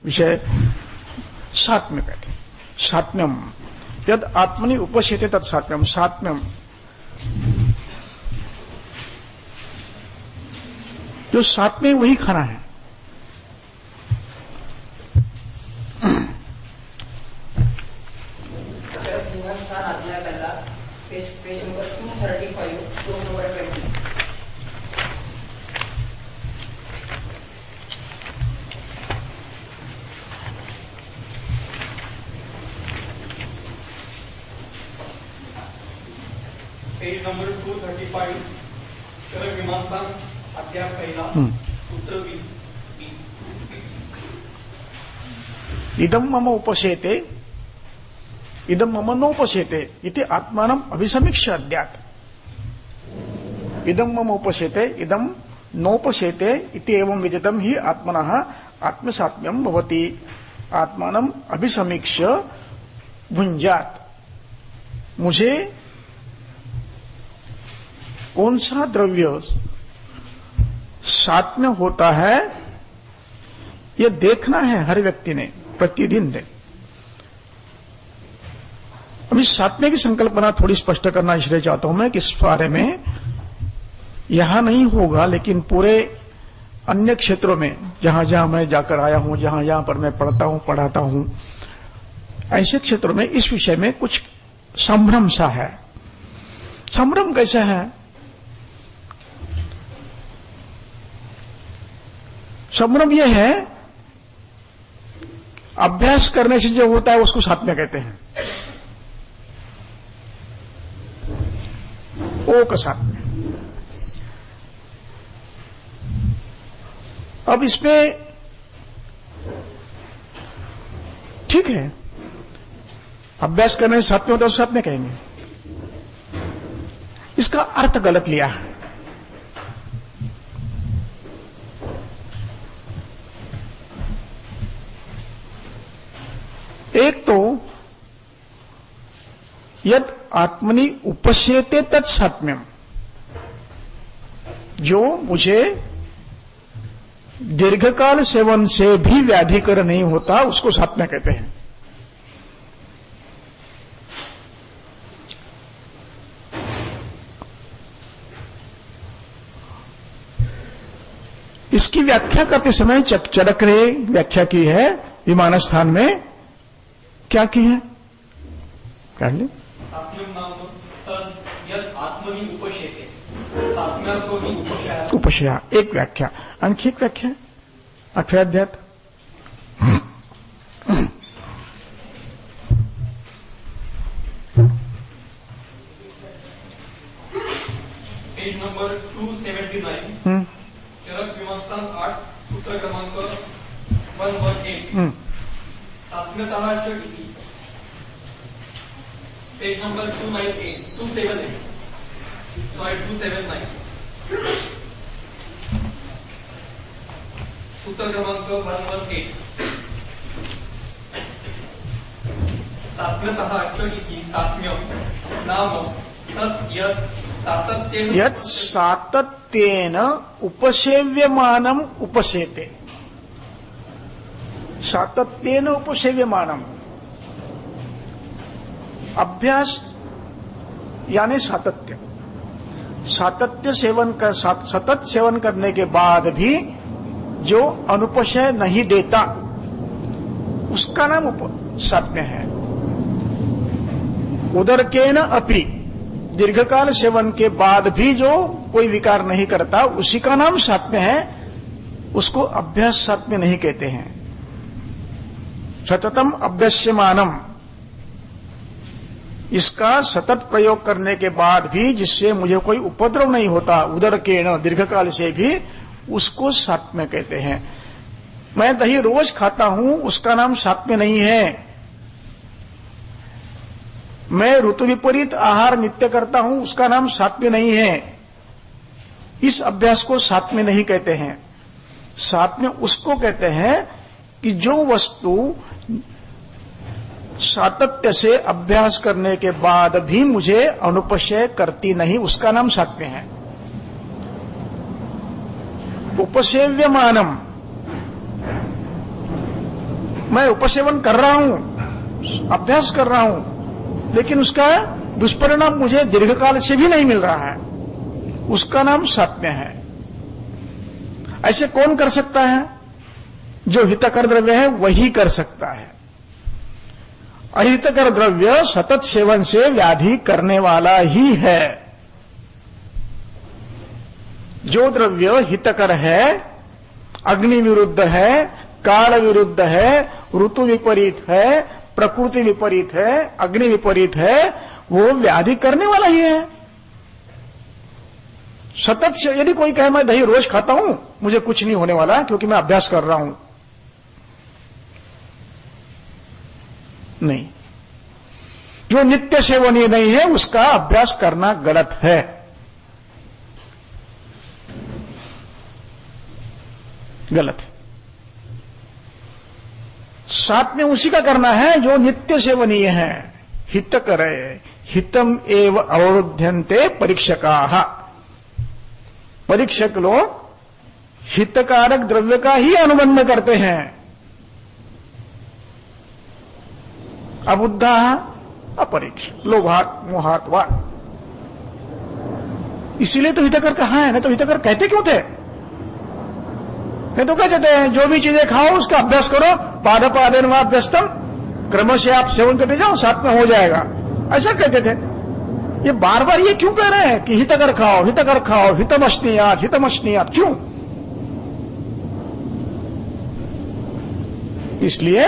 विषय सात्म्य कहते हैं। सात्म्यम यद आत्मनि उपसेते तत् सात्म्यम। सात्म्यम जो सात्म्य वही खाना है। Page number 235 to number 20। Page number 235 Charak Mimansa अध्याय पहिला सूत्र 20। इदम मम उपसेते इदम मम नोपसेते इति आत्मानम अभिसमीक्ष्य अद्यात्। इदम मम उपसेते इदम नोपसेते इति एवं विदितम ही आत्मनः आत्मसात्म्यम भवति। आत्मानम अभिसमीक्ष्य भुंजात्। मुझे कौन सा द्रव्य सात्म्य होता है यह देखना है हर व्यक्ति ने प्रतिदिन दे। अभी सात्म्य की संकल्पना थोड़ी स्पष्ट करना इसलिए चाहता हूं मैं कि इस बारे में यहां नहीं होगा, लेकिन पूरे अन्य क्षेत्रों में जहां जहां मैं जाकर आया हूं, जहां जहां पर मैं पढ़ता हूं पढ़ाता हूं, ऐसे क्षेत्रों में इस विषय में कुछ संभ्रम सा है। संभ्रम कैसा है? संभ्रम यह है, अभ्यास करने से जो होता है उसको सात्म्य कहते हैं। ओ का सात्म्य। अब इसमें ठीक है, अभ्यास करने से सात्म्य होता है, सात्म्य कहेंगे। इसका अर्थ गलत लिया है। एक तो यद आत्मनि उपसेते तत् सात्म्यम, जो मुझे दीर्घकाल सेवन से भी व्याधिकर नहीं होता उसको सात्म्य कहते हैं। इसकी व्याख्या करते समय चरक ने व्याख्या की है विमान स्थान में। क्या की है? कर ले। उपशया एक व्याख्या, आणखी एक व्याख्या 8वें अध्याय। पेज नंबर 279 चरक मीमांसा 8 सूत्र क्रमांक 118 सात्म्यतः च इति। पेज नंबर 278 sorry 279 सूत्र क्रमांक 118 सात्म्यतः च इति सात्म्यम नाम तत् यत् सातत्येन उपसेव्यमानम उपसेते। सातत्येन उपसेव्यमानम, अभ्यास यानी सातत्य। सातत्य सेवन कर सतत सेवन करने के बाद भी जो अनुपशय नहीं देता उसका नाम सात्म्य है। उदरकेन अपि, दीर्घकाल सेवन के बाद भी जो कोई विकार नहीं करता उसी का नाम सात्म्य है। उसको अभ्यास सात्म्य नहीं कहते हैं। सततम अभ्यस्यमानम, इसका सतत प्रयोग करने के बाद भी जिससे मुझे कोई उपद्रव नहीं होता उदरकेन दीर्घकाल से भी, उसको सात्म्य कहते हैं। मैं दही रोज खाता हूं उसका नाम सात्म्य नहीं है। मैं ऋतु विपरीत आहार नित्य करता हूं उसका नाम सात्म्य नहीं है। इस अभ्यास को सात्म्य नहीं कहते हैं। सात्म्य उसको कहते हैं कि जो वस्तु सातत्य से अभ्यास करने के बाद भी मुझे अनुपशय करती नहीं, उसका नाम सात्म्य है। उपसेव्यमानम, मैं उपसेवन कर रहा हूं, अभ्यास कर रहा हूं, लेकिन उसका दुष्परिणाम मुझे दीर्घकाल से भी नहीं मिल रहा है, उसका नाम सात्म्य है। ऐसे कौन कर सकता है? जो हितकर द्रव्य है वही कर सकता है। अहितकर द्रव्य सतत सेवन से व्याधि करने वाला ही है। जो द्रव्य हितकर है, अग्नि विरुद्ध है, काल विरुद्ध है, ऋतु विपरीत है, प्रकृति विपरीत है, अग्नि विपरीत है, वो व्याधि करने वाला ही है। सतत से यदि कोई कहे मैं दही रोज खाता हूं, मुझे कुछ नहीं होने वाला क्योंकि मैं अभ्यास कर रहा हूं, नहीं। जो नित्य सेवनीय नहीं है उसका अभ्यास करना गलत है। गलत है। साथ में उसी का करना है जो नित्य सेवनीय है। हित करे हितम एव अवरुध्यन्ते परीक्षकाः। परीक्षक लोग हितकारक द्रव्य का ही अनुबंध करते हैं। अबुद्धा अपरीक्ष लोभात मोहात वा। इसीलिए तो हितकर कहा है, नहीं तो हितकर कहते क्यों थे? नहीं तो क्या कहते हैं, जो भी चीजें खाओ उसका अभ्यास करो, पाद पादेन वा अभ्यस्तम, क्रम से आप सेवन करते जाओ, साथ में हो जाएगा, ऐसा कहते थे। ये बार बार ये क्यों कह रहे हैं कि हितकर खाओ, हितकर खाओ, हितमश्नीयात, हितमश्नीयात, क्यों? इसलिए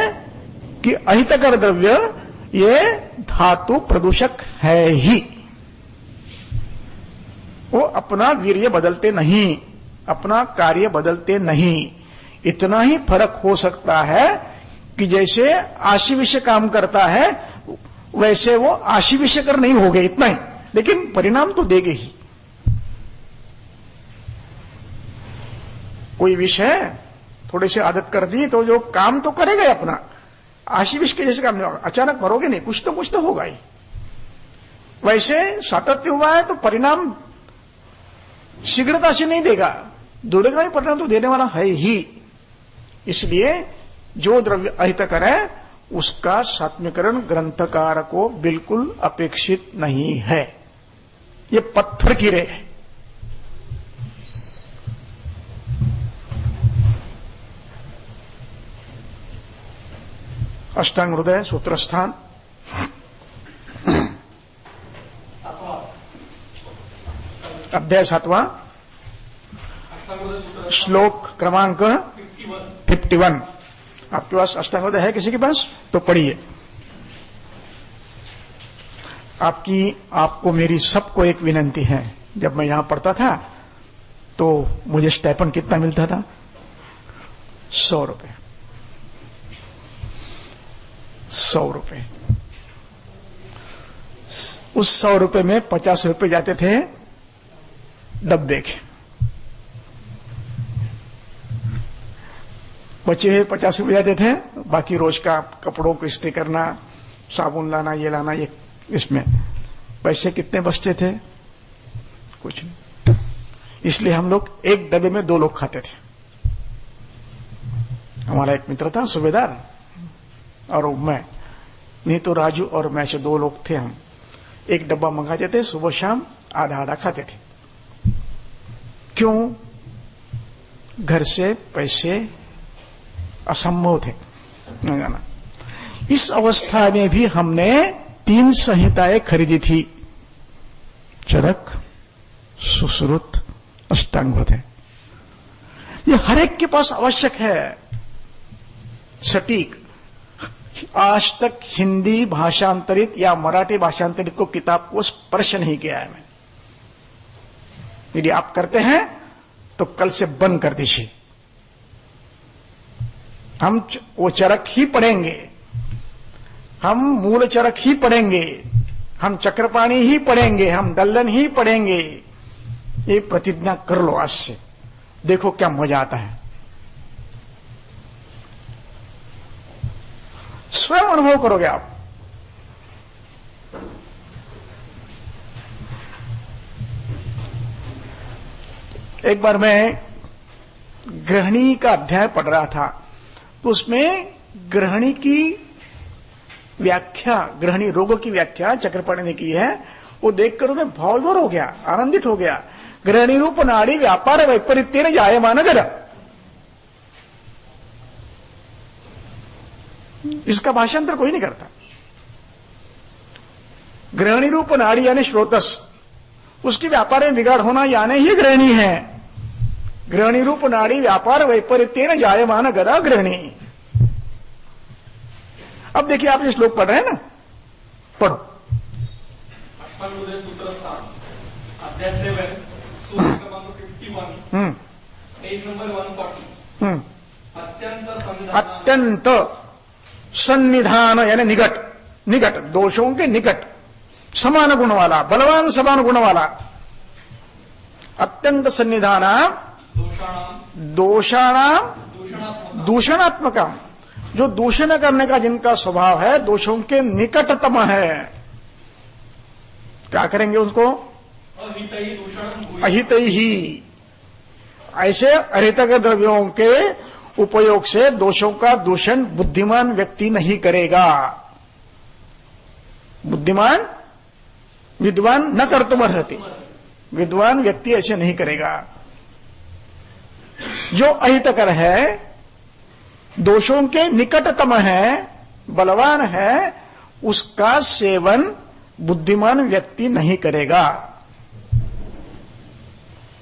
कि अहितकर द्रव्य ये धातु प्रदूषक है ही। वो अपना वीर्य बदलते नहीं, अपना कार्य बदलते नहीं। इतना ही फर्क हो सकता है कि जैसे आशीविष्य काम करता है वैसे वो आशीविष्यकर नहीं हो गए, इतना ही, लेकिन परिणाम तो देंगे ही। कोई विषय थोड़े से आदत कर दी तो जो काम तो करेगा अपना, आशीविष के जैसे काम नहीं होगा। अचानक मरोगे नहीं, कुछ तो होगा ही। वैसे सातत्य हुआ है तो परिणाम शीघ्रता से नहीं देगा, दूरगामी परिणाम तो देने वाला है ही। इसलिए जो द्रव्य अहितकर है उसका सात्म्यकरण ग्रंथकार को बिल्कुल अपेक्षित नहीं है। ये पत्थर की रेख है। अष्टांग हृदय सूत्रस्थान अध्याय 7वां श्लोक क्रमांक 51। आपके पास अष्टांग हृदय है किसी के पास? तो पढ़िए। आपको मेरी सबको एक विनंती है, जब मैं यहां पढ़ता था तो मुझे स्टाइपेंड कितना मिलता था? 100 रुपए। 100 रुपए। उस 100 रुपए में 50 रुपए जाते थे डब्बे के, बचे हुए 50 रुपए जाते थे बाकी रोज का कपड़ों को इस्त्री करना, साबुन लाना, ये लाना, ये इसमें पैसे कितने बचते थे? कुछ नहीं। इसलिए हम लोग एक डब्बे में 2 लोग खाते थे। हमारा एक मित्र था सूबेदार और मैं, नहीं तो राजू और मैं से 2 लोग थे। हम एक डब्बा मंगाते थे, सुबह शाम आधा आधा खाते थे। क्यों? घर से पैसे असंभव थे मंगाना। इस अवस्था में भी हमने 3 संहिताएं खरीदी थी, चरक, सुश्रुत, अष्टांग हृदय। ये हर एक के पास आवश्यक है। सटीक आज तक हिंदी भाषांतरित या मराठी भाषांतरित को किताब को स्पर्श नहीं किया है मैं। यदि आप करते हैं तो कल से बंद कर दीजिए। हम वो चरक ही पढ़ेंगे, हम मूल चरक ही पढ़ेंगे, हम चक्रपाणी ही पढ़ेंगे, हम दल्लन ही पढ़ेंगे। ये प्रतिज्ञा कर लो आज से, देखो क्या मजा आता है। स्वयं अनुभव करोगे आप। एक बार मैं गृहिणी का अध्याय पढ़ रहा था तो उसमें ग्रहणी की व्याख्या, ग्रहणी रोग की व्याख्या चक्रपाणि ने की है, वो देखकर मैं भावविभोर हो गया, आनंदित हो गया। ग्रहणी रूप नाड़ी व्यापार वैपरीत्येन जायमान गर, इसका भाषांतर कोई नहीं करता। ग्रहणी रूप नाड़ी यानी श्रोतस, उसकी व्यापार में बिगाड़ होना यानी ही ग्रहणी है। ग्रहणी रूप नाड़ी व्यापार वैपरीत्येन जायमान गदा ग्रहणी। अब देखिए, आप ये श्लोक पढ़ रहे हैं ना, पढ़ो। अष्टांगोदय सूत्र स्थान अध्याय 7 सूत्र क्रमांक 51 पेज नंबर 140 अत्यंत सन्निधान यानी निकट, निकट दोषों के निकट, समान गुण वाला, बलवान समान गुण वाला। अत्यंत सन्निधान दोषाणाम दूषणात्मका, जो दूषण करने का जिनका स्वभाव है, दोषों के निकटतम है। क्या करेंगे उनको? अहित ही। ऐसे अहितकर द्रव्यों के उपयोग से दोषों का दूषण बुद्धिमान व्यक्ति नहीं करेगा। बुद्धिमान विद्वान न कर्तुम अर्हति, विद्वान व्यक्ति ऐसे नहीं करेगा। जो अहितकर है, दोषों के निकटतम है, बलवान है, उसका सेवन बुद्धिमान व्यक्ति नहीं करेगा।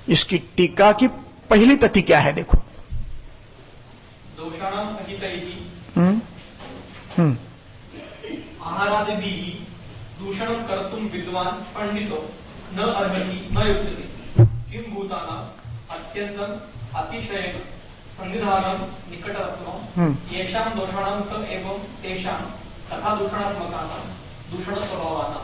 इसकी टीका की पहली तथ्य क्या है, देखो। दोषाणाम अहितैः आहारादिभिः दूषणं कर्तुं विद्वान् पंडितो न अर्हति न युज्यते। किं भूतानाम् अत्यन्तम् अतिशयेन सन्निधानं निकटत्वं येषां दोषाणां च एवं तेषां तथा दूषणात्मकानां दूषणस्वभावानां।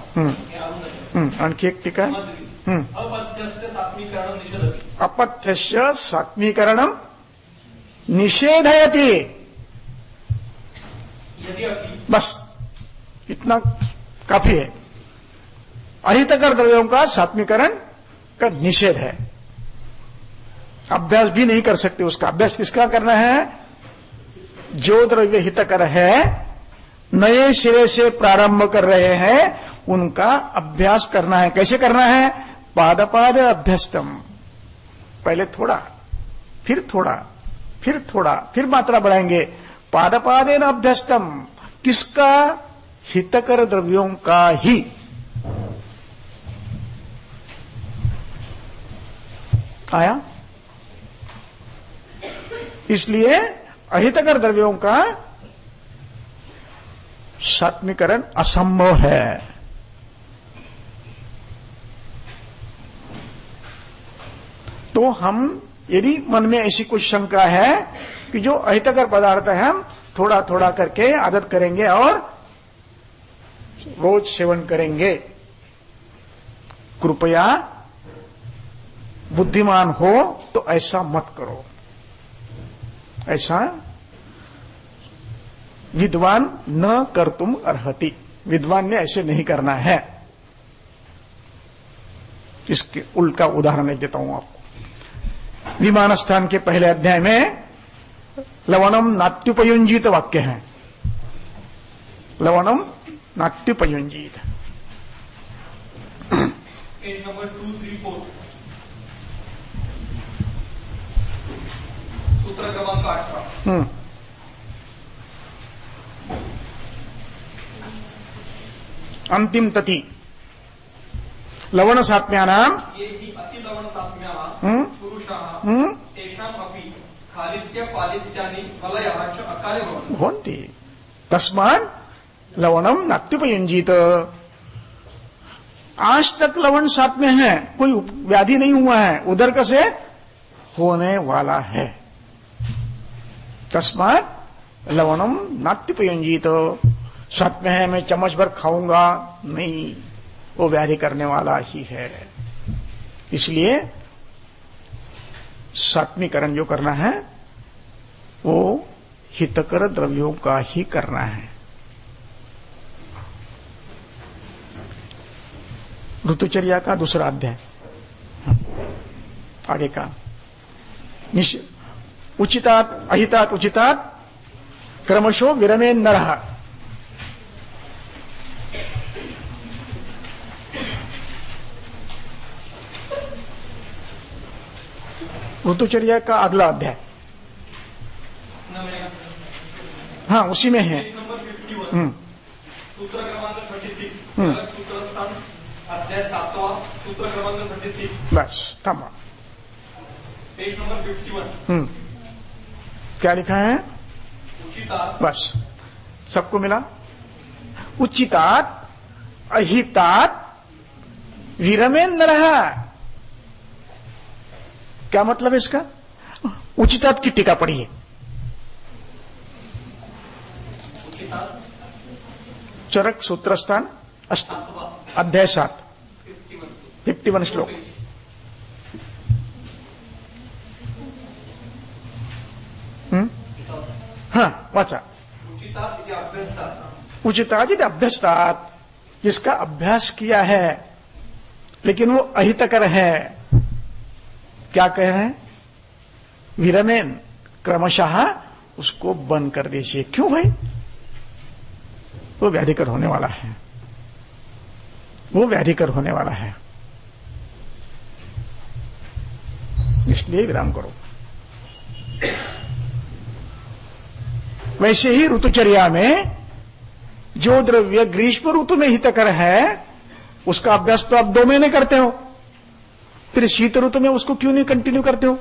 आणखी एक टीका। अपथ्यस्य सात्मीकरणं निषेधति। अपथ्यस्य सात्मीकरणं निषेधयति। यद्यपि बस इतना काफी है। अहितकर द्रव्यों का सात्मीकरण का निषेध है। अभ्यास भी नहीं कर सकते उसका। अभ्यास किसका करना है? जो द्रव्य हितकर है, नए सिरे से प्रारंभ कर रहे हैं, उनका अभ्यास करना है। कैसे करना है? पाद अभ्यस्तम। पहले थोड़ा, फिर थोड़ा, फिर थोड़ा, फिर मात्रा बढ़ाएंगे। पादेन अभ्यस्तम। किसका? हितकर द्रव्यों का ही। आया? इसलिए अहितकर द्रव्यों का सात्मीकरण असंभव है। तो हम यदि मन में ऐसी कुछ शंका है कि जो अहितकर पदार्थ है, हम थोड़ा थोड़ा करके आदत करेंगे और रोज सेवन करेंगे, कृपया बुद्धिमान हो तो ऐसा मत करो। ऐसा विद्वान न कर्तुम अर्हति। विद्वान ने ऐसे नहीं करना है। इसके उल्टा उदाहरण देता हूं आपको। विमान स्थान के पहले अध्याय में लवणम नात्युपयुंजित वाक्य है। लवणम नात्युपयुंजित। पेज नंबर 234 सूत्र क्रमांक 18 अंतिम तति लवण सात्म्यानाम ये ही अति लवण सात्म्याः पुरुषाः तेषाम् अपि खालित्य पालित्यानि वलयाः च अकाले भवन्ति। तस्मात् लवणम नात्युपयुंजित। आज तक लवण सात्म्य है, कोई व्याधि नहीं हुआ है, उदर से होने वाला है। तस्मात् लवणम नात्युपयुंजित। सात्म्य है, मैं चम्मच भर खाऊंगा नहीं, वो व्याधि करने वाला ही है। इसलिए सात्मीकरण जो करना है वो हितकर द्रव्यों का ही करना है। ऋतुचर्या का दूसरा अध्याय आगे का। उचितात अहितात उचितात क्रमशो विरमे नरः। ऋतुचर्या का अगला अध्याय, हाँ उसी में है। पेज नंबर 51, सूत्र क्रमांक 36, सूत्र स्थान अध्याय 7वां, सूत्र क्रमांक 36, बस थांबा। Page number 51। क्या लिखा है? उचितात् बस सबको मिला। उचितात् अहितात् विरमेन नरः। क्या मतलब है इसका? उचितात् की टीका पढ़िए। उचितात् चरक सूत्रस्थान सातवां, अध्याय 7 51 श्लोक। पेज। हाँ वाचा। उचितात् इति अभ्यस्तात्, उचितात् इति अभ्यस्तात्, जिसका अभ्यास किया है लेकिन वो अहितकर है। क्या कह रहे हैं? विरमेन, क्रमशः उसको बंद कर दीजिए। क्यों भाई? वो व्याधिकर होने वाला है, वो व्याधिकर होने वाला है, इसलिए विराम करो। वैसे ही ऋतुचर्या में जो द्रव्य ग्रीष्म ऋतु में हितकर है उसका अभ्यास तो आप 2 महीने करते हो, फिर शीत ऋतु में उसको क्यों नहीं कंटिन्यू करते हो?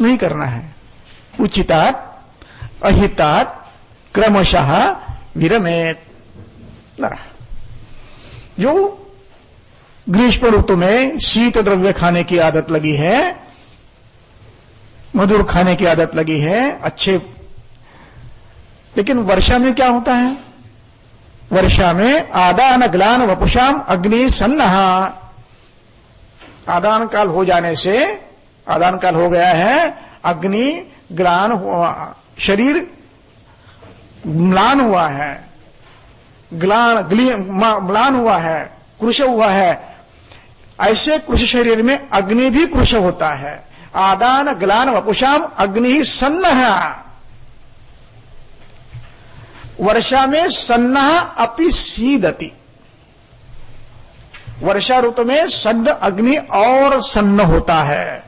नहीं करना है। उचितात् अहितात् क्रमशः विरमेत नरः। जो ग्रीष्म ऋतु में शीत द्रव्य खाने की आदत लगी है, मधुर खाने की आदत लगी है, अच्छे, लेकिन वर्षा में क्या होता है? वर्षा में आदान ग्लान वपुषाम अग्नि सन्नहा। आदान काल हो जाने से, आदान काल हो गया है, अग्नि ग्लान हुआ, शरीर म्लान हुआ है, म्लान हुआ है, कृश हुआ है। ऐसे कृश शरीर में अग्नि भी कृश होता है। आदान ग्लान वपुषाम अग्नि सन्नहा। वर्षा में सन्नः अपि सीदति। वर्षा ऋतु में सद्द अग्नि और सन्न होता है।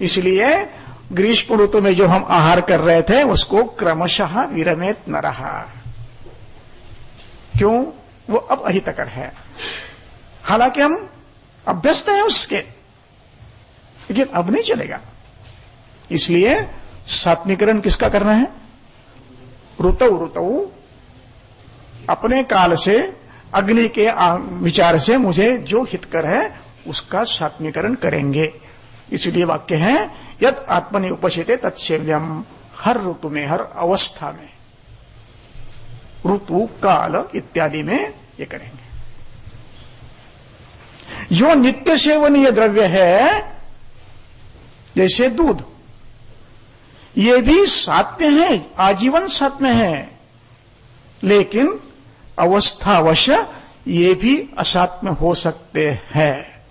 इसलिए ग्रीष्म ऋतु में जो हम आहार कर रहे थे उसको क्रमशः विरमेत नरः। क्यों? वो अब अहितकर है। हालांकि हम अभ्यस्त हैं उसके, लेकिन अब नहीं चलेगा। इसलिए सात्विकरण किसका करना है? ऋतु अपने काल से, अग्नि के विचार से मुझे जो हितकर है उसका सात्विकरण करेंगे। इसलिए वाक्य है यत् आत्मनि उपशिते तत्सेव्यम। हर ऋतु में, हर अवस्था में, ऋतु काल इत्यादि में ये करेंगे। जो नित्य सेवनीय द्रव्य है जैसे दूध, ये भी सात्म्य है, आजीवन सात्म्य है, लेकिन अवस्थावश ये भी असात्म्य हो सकते हैं।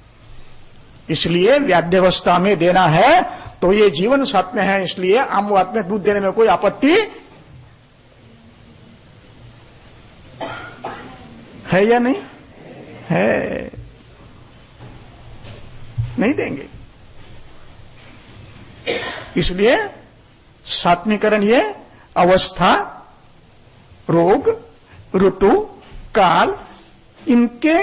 इसलिए व्याध्यावस्था में देना है तो ये जीवन सात्म्य है, इसलिए आमवात में दूध देने में कोई आपत्ति है या नहीं है? नहीं देंगे। इसलिए सात्मीकरण ये अवस्था, रोग, ऋतु, काल, इनके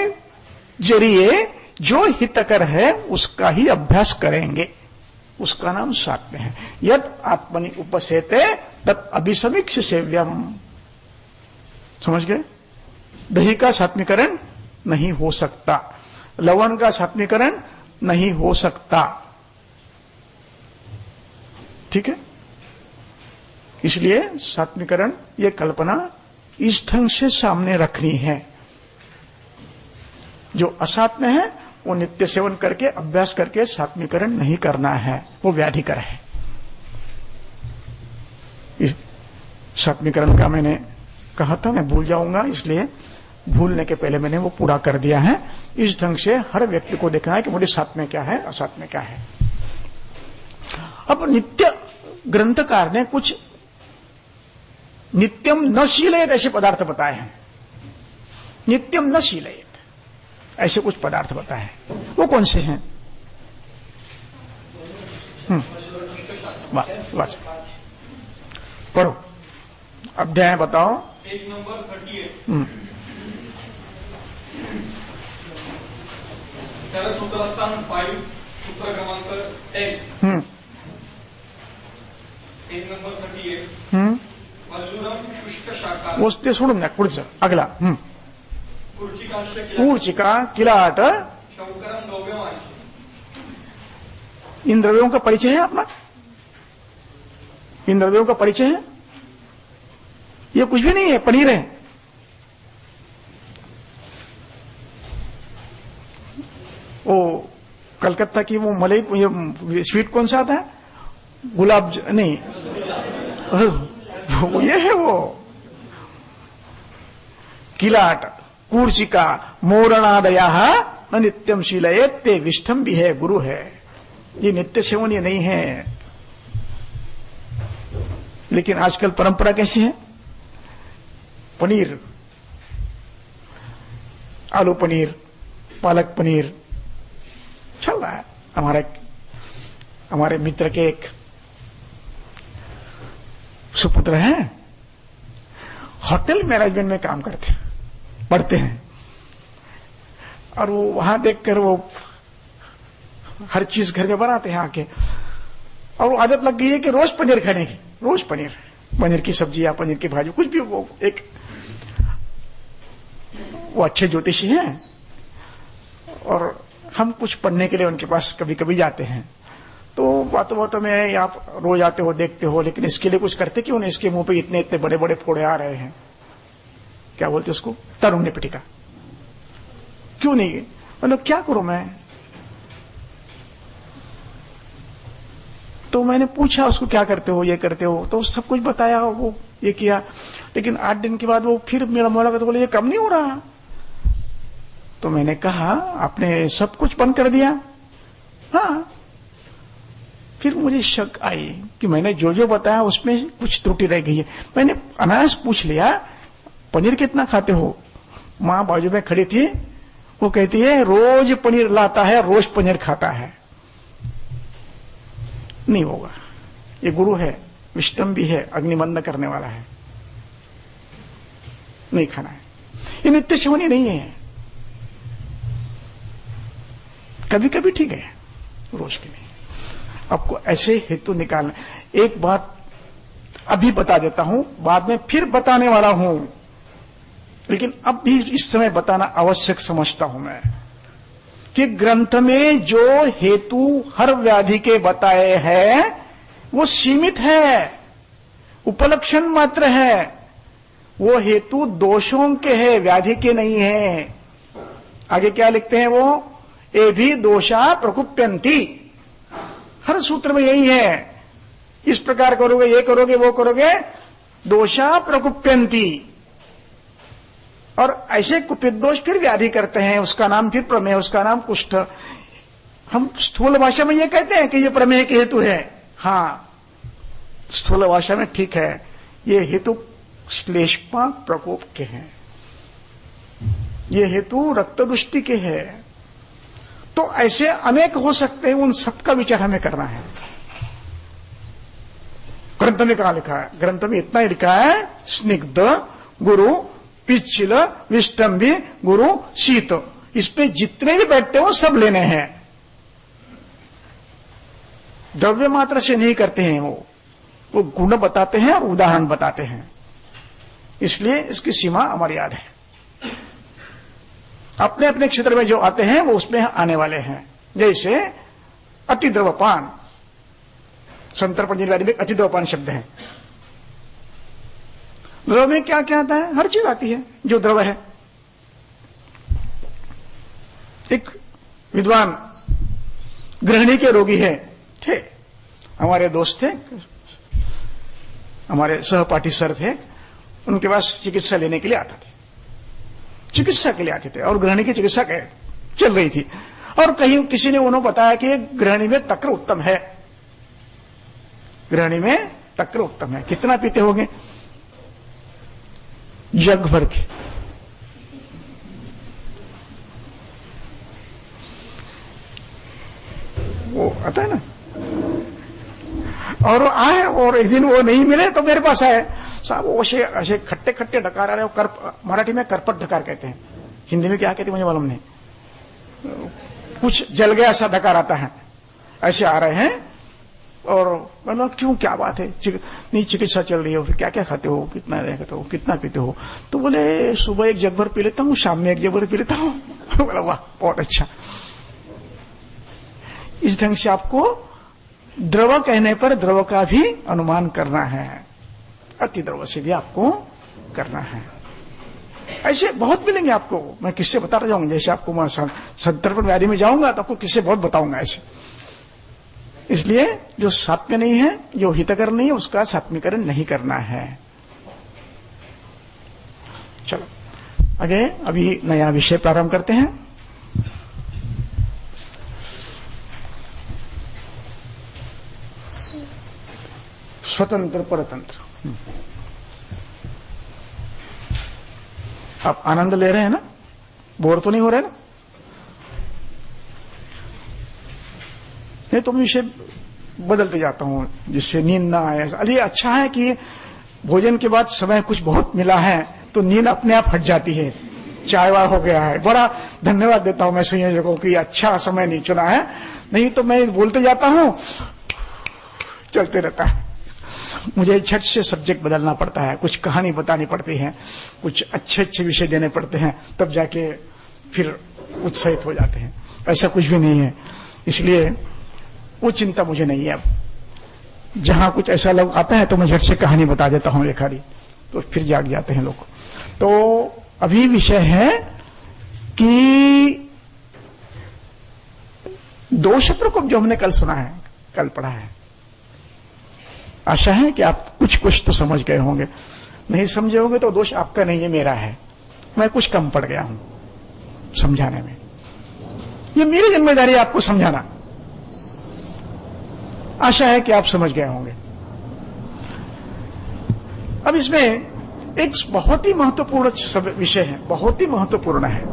जरिए जो हितकर है उसका ही अभ्यास करेंगे। उसका नाम सात्म्य है। यद आत्मनि उपसेते तत् अभिसमीक्ष सेव्यम। समझ गए? दही का सात्मीकरण नहीं हो सकता, लवण का सात्मीकरण नहीं हो सकता। ठीक है? इसलिए सात्मीकरण ये कल्पना इस ढंग से सामने रखनी है। जो असात्म्य है वो नित्य सेवन करके, अभ्यास करके सात्मीकरण नहीं करना है, वो व्याधिकर है। इस सात्मीकरण का मैंने कहा था, मैं भूल जाऊंगा, इसलिए भूलने के पहले मैंने वो पूरा कर दिया है। इस ढंग से हर व्यक्ति को देखना है कि मुझे सात्म्य क्या है, असात्म्य क्या है। अब नित्य ग्रंथकार ने कुछ नित्यम न शीलयत ऐसे पदार्थ बताए हैं। नित्यम न शीलयत ऐसे कुछ पदार्थ बताए हैं, वो कौन से हैं? बस पढ़ो, अध्याय बताओ। पेज नंबर 38 त्याला सूत्रस्थान 5 सूत्र क्रमांक 10 पेज नंबर 38 वल्लुरम शुष्क शाखा वो ते सोडून द्या पुढचं अगला कुर्चिकांश ऊर्चिका किलाट शौकरम द्रव्यमान इन द्रव्यों का परिचय है अपना? इन द्रव्यों का परिचय है? ये कुछ भी नहीं है, पनीर है। वो कलकत्ता की वो मलाई, ये स्वीट कौन सा आता है? गुलाब नहीं, वो ये है वो किलाट कूर्चिका मोरणादया न नित्यम शीलयेत ते विष्ठम भी है, गुरु है। ये नित्य सेवन ये नहीं है। लेकिन आजकल परंपरा कैसी है? पनीर, आलू पनीर, पालक पनीर चल रहा है। हमारे मित्र के एक सुपुत्र हैं, होटल मैनेजमेंट में काम करते पढ़ते हैं, और वो वहां देखकर वो हर चीज घर में बनाते हैं आके, और वो आदत लग गई है कि रोज पनीर खाने की, रोज पनीर की सब्जी या पनीर की भाजी, कुछ भी। वो अच्छे ज्योतिषी हैं, और हम कुछ पढ़ने के लिए उनके पास कभी कभी जाते हैं। तो बातों में आप रोज आते हो, देखते हो, लेकिन इसके लिए कुछ करते क्यों नहीं? इसके मुंह पे इतने इतने बड़े बड़े फोड़े आ रहे हैं, क्या बोलते उसको, तरुण पिटिका, क्यों नहीं? मतलब क्या करूं मैं? तो मैंने पूछा उसको, क्या करते हो, ये करते हो? तो सब कुछ बताया, वो ये किया। लेकिन 8 दिन के बाद वो फिर मेरा मुलाकात, तो बोले ये कम नहीं हो रहा। तो मैंने कहा आपने सब कुछ बंद कर दिया? हाँ। फिर मुझे शक आई कि मैंने जो जो बताया उसमें कुछ त्रुटि रह गई है। मैंने अनायास पूछ लिया, पनीर कितना खाते हो? मां बाजू में खड़ी थी, वो कहती है रोज पनीर लाता है, रोज पनीर खाता है। नहीं होगा, ये गुरु है, विष्टम भी है, अग्निमंद करने वाला है, नहीं खाना है। ये नित्य सेवनी नहीं है, कभी कभी ठीक है, रोज के नहीं। आपको ऐसे हेतु निकालना। एक बात अभी बता देता हूं, बाद में फिर बताने वाला हूं, लेकिन अब भी इस समय बताना आवश्यक समझता हूं मैं कि ग्रंथ में जो हेतु हर व्याधि के बताए हैं वो सीमित है, उपलक्षण मात्र है। वो हेतु दोषों के हैं, व्याधि के नहीं है। आगे क्या लिखते हैं वो, ए भी दोषा प्रकुप्यंती। हर सूत्र में यही है, इस प्रकार करोगे, ये करोगे, वो करोगे, दोषा प्रकुप्यंती। और ऐसे कुपित दोष फिर व्याधि करते हैं, उसका नाम फिर प्रमेय, उसका नाम कुष्ठ। हम स्थूल भाषा में ये कहते हैं कि ये प्रमेय के हेतु है। हाँ, स्थूल भाषा में ठीक है, ये हेतु श्लेष्मा प्रकोप के हैं, ये हेतु रक्तदुष्टि के हैं। तो ऐसे अनेक हो सकते हैं, उन सबका विचार हमें करना है। ग्रंथ में कहां लिखा है? ग्रंथ में इतना ही लिखा है, स्निग्ध गुरु, पिच्छिल, विष्टम्भी गुरु, शीत। इस पे जितने भी बैठते हो सब लेने हैं, द्रव्य मात्र से नहीं करते हैं। वो गुण बताते हैं और उदाहरण बताते हैं, इसलिए इसकी सीमा हमारी याद है। अपने अपने क्षेत्र में जो आते हैं वो उसमें आने वाले हैं। जैसे अति द्रवपान, संतर पंचदशी में अति द्रवपान शब्द है। द्रव में क्या क्या आता है? हर चीज आती है जो द्रव है। एक विद्वान गृहिणी के रोगी थे, हमारे दोस्त थे, हमारे सहपाठी सर थे, उनके पास चिकित्सा लेने के लिए आते थे, चिकित्सा के लिए आते थे, और गृहिणी की चिकित्सा चल रही थी। और कहीं किसी ने उन्होंने बताया कि गृहिणी में तक्र उत्तम है, गृहिणी में तक्र उत्तम है। कितना पीते होंगे? जग भर के। वो आता है ना, और वो आए और एक दिन वो नहीं मिले तो मेरे पास आए, साहब वो ऐसे खट्टे खट्टे डकार आ रहे हो, मराठी में करपट डकार कहते हैं, हिंदी में क्या कहते हैं मुझे मालूम नहीं, कुछ जल गया ऐसा डकार आता है, ऐसे आ रहे हैं। और मतलब क्यों, क्या बात है, नहीं चिकित्सा चल रही है, फिर क्या क्या खाते हो, कितना खाते हो, कितना पीते हो, तो बोले सुबह एक जग भर पी लेता हूँ, शाम में एक जग भर पी लेता हूँ। बोला वाह बहुत अच्छा। इस ढंग से आपको द्रव कहने पर द्रव का भी अनुमान करना है, अति द्रव से भी आपको करना है। ऐसे बहुत मिलेंगे आपको, मैं किससे बताता जाऊंगा, जैसे आपको मैं संतर्पण व्याधि में जाऊंगा तो आपको किससे बहुत बताऊंगा ऐसे। इसलिए जो सात्म्य नहीं है, जो हितकर नहीं है, उसका सात्मीकरण नहीं करना है। चलो आगे अभी नया विषय प्रारंभ करते हैं। स्वतंत्र परतंत्र। आप आनंद ले रहे हैं ना, बोर तो नहीं हो रहे ना? नहीं तो मैं विषय बदलते जाता हूं जिससे नींद ना आए। अरे अच्छा है कि भोजन के बाद समय कुछ बहुत मिला है तो नींद अपने आप हट जाती है, चाय वाय हो गया है। बड़ा धन्यवाद देता हूं मैं संयोजकों की, अच्छा समय नहीं चुना है, नहीं तो मैं बोलते जाता हूं चलते रहता है। मुझे झट से सब्जेक्ट बदलना पड़ता है, कुछ कहानी बतानी पड़ती है, कुछ अच्छे अच्छे विषय देने पड़ते हैं, तब जाके फिर उत्साहित हो जाते हैं। ऐसा कुछ भी नहीं है, इसलिए वो चिंता मुझे नहीं है। अब जहां कुछ ऐसा लोग आता है तो मैं झट से कहानी बता देता हूं एक आधी, तो फिर जाग जाते हैं लोग। तो अभी विषय है कि दोष प्रकोप जो हमने कल सुना है, कल पढ़ा है। आशा है कि आप कुछ कुछ तो समझ गए होंगे, नहीं समझे होंगे तो दोष आपका नहीं है, मेरा है। मैं कुछ कम पड़ गया हूं समझाने में, ये मेरी जिम्मेदारी है आपको समझाना। आशा है कि आप समझ गए होंगे। अब इसमें एक बहुत ही महत्वपूर्ण विषय है, बहुत ही महत्वपूर्ण है।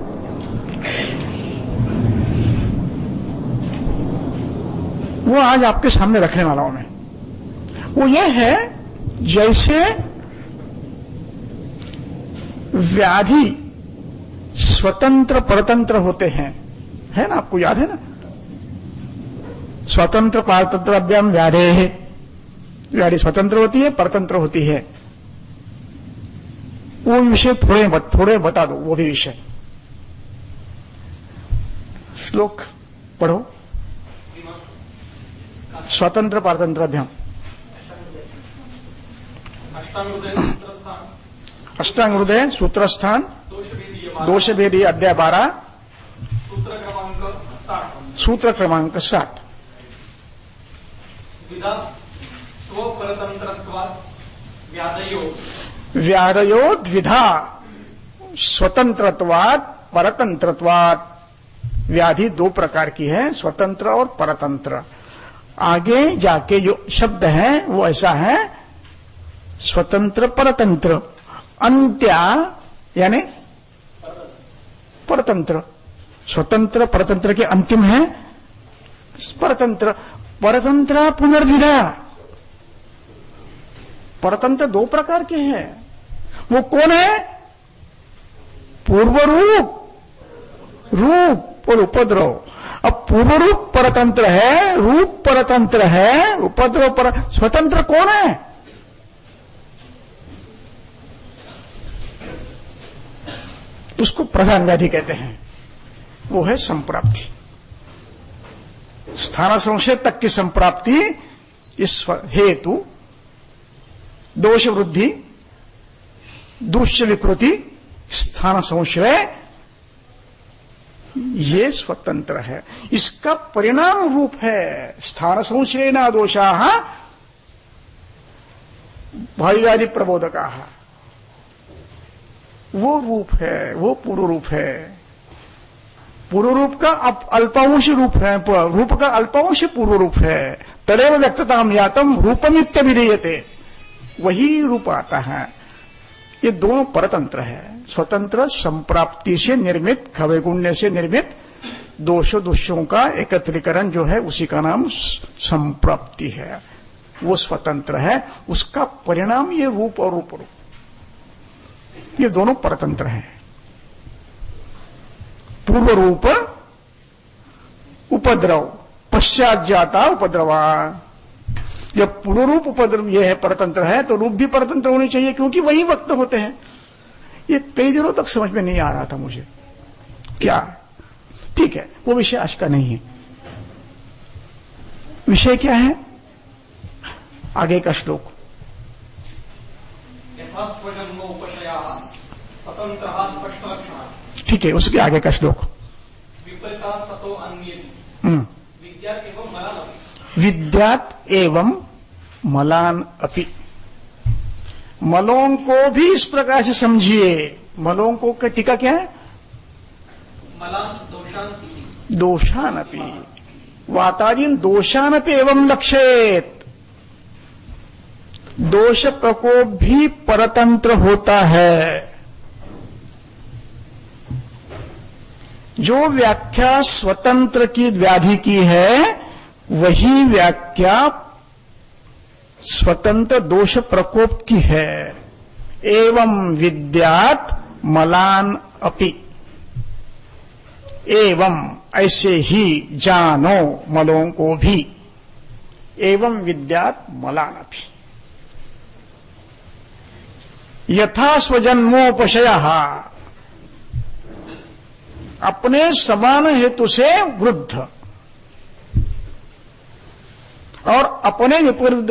वो आज आपके सामने रखने वाला हूं मैं। वो ये है, जैसे व्याधि स्वतंत्र परतंत्र होते हैं, है ना, आपको याद है ना, स्वतंत्र पारतंत्राभ्याम व्याधे है, व्याधि स्वतंत्र होती है, परतंत्र होती है। वो विषय थोड़े बता दो, वो भी विषय। श्लोक पढ़ो। स्वतंत्र पारतंत्राभ्याम अष्टांग हृदय सूत्रस्थान दोष भेदी अध्याय 12 सूत्र क्रमांक 7। व्याधयो द्विधा स्वतंत्रत्वात् परतंत्रत्वात्। व्याधि दो प्रकार की है, स्वतंत्र और परतंत्र। आगे जाके जो शब्द है वो ऐसा है, स्वतंत्र परतंत्र। अंत्या यानी परतंत्र, स्वतंत्र परतंत्र के अंतिम है परतंत्र। परतंत्र पुनर्द्विधा। परतंत्र दो प्रकार के हैं, वो कौन है? पूर्व रूप और उपद्रव। अब पूर्व रूप परतंत्र है, रूप परतंत्र है, उपद्रव पर स्वतंत्र कौन है? उसको प्रधान व्याधि कहते हैं, वो है संप्राप्ति। स्थान संशय तक की संप्राप्ति इस हेतु दोष वृद्धि, दुष्ट विकृति, स्थान संशय, ये स्वतंत्र है। इसका परिणाम रूप है स्थान संशय न दोषा भाईवादी प्रबोधका। वो रूप है, वो पूर्व रूप है। पूर्व रूप का अल्पांशी रूप है, रूप का अल्पांशी पूर्व रूप है। तदेव व्यक्तताम यातम रूपमित्य विधीयते, वही रूप आता है। ये दोनों परतंत्र है। स्वतंत्र संप्राप्ति से निर्मित, खवैगुण्य से निर्मित दोषों का एकत्रीकरण जो है उसी का नाम संप्राप्ति है। वो स्वतंत्र है, उसका परिणाम ये रूप और रूप, ये दोनों परतंत्र हैं। पूर्व रूप उपद्रव, पश्चात जाता उपद्रवा। जब पूर्व रूप उपद्रव ये है परतंत्र है तो रूप भी परतंत्र होनी चाहिए, क्योंकि वही वक्त होते हैं। ये कई दिनों तक समझ में नहीं आ रहा था मुझे, क्या ठीक है, वो विषय आज का नहीं है। विषय क्या है? आगे का श्लोक। ठीक है, उसके आगे का श्लोक। विद्यात एवं मलान अपि। मलों को भी इस प्रकार से समझिए। मलों को का टीका क्या है? दोषान अपि वातादीन दोषान अपि एवं लक्षेत। दोष प्रकोप भी परतंत्र होता है। जो व्याख्या स्वतंत्र की व्याधि की है वही व्याख्या स्वतंत्र दोष प्रकोप की है। एवं विद्यात मलान अपि। एवं ऐसे ही जानो मलों को भी। एवं विद्यात मलान अपि। यथा स्वजन्मोपशय, अपने समान हेतु से वृद्ध और अपने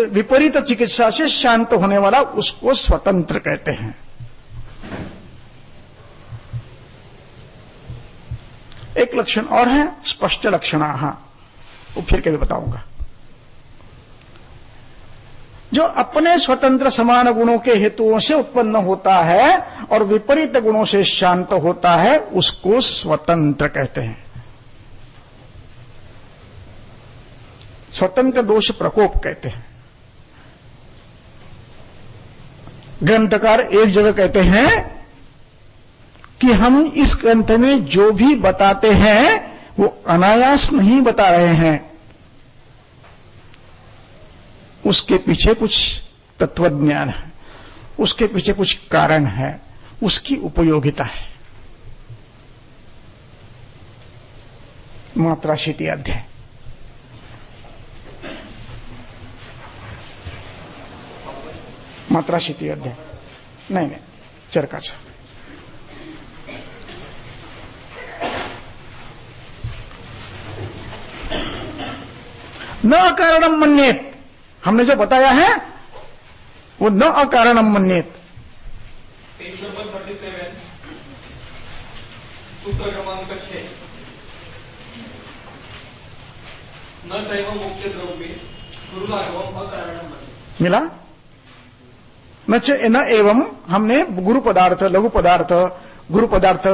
विपरीत चिकित्सा से शांत होने वाला उसको स्वतंत्र कहते हैं। एक लक्षण और है स्पष्ट लक्षणाः, वो फिर कभी बताऊंगा। जो अपने स्वतंत्र समान गुणों के हेतुओं से उत्पन्न होता है और विपरीत गुणों से शांत होता है उसको स्वतंत्र कहते हैं। स्वतंत्र दोष प्रकोप कहते हैं। ग्रंथकार एक जगह कहते हैं कि हम इस ग्रंथ में जो भी बताते हैं वो अनायास नहीं बता रहे हैं, उसके पीछे कुछ तत्वज्ञान है, उसके पीछे कुछ कारण है, उसकी उपयोगिता है। मात्राशीति अध्याय। मात्राशीति अध्याय नहीं चरकाचा। न अकारणम मन्येत, हमने जो बताया है वो न अकारणम मन्येत। पेज नंबर 37 सूत्र क्रमांक 6। न चैव मुख्य द्रव्ये गुरुलाघवम अकारणम मिला न एवं। हमने गुरु पदार्थ, लघु पदार्थ, गुरु पदार्थ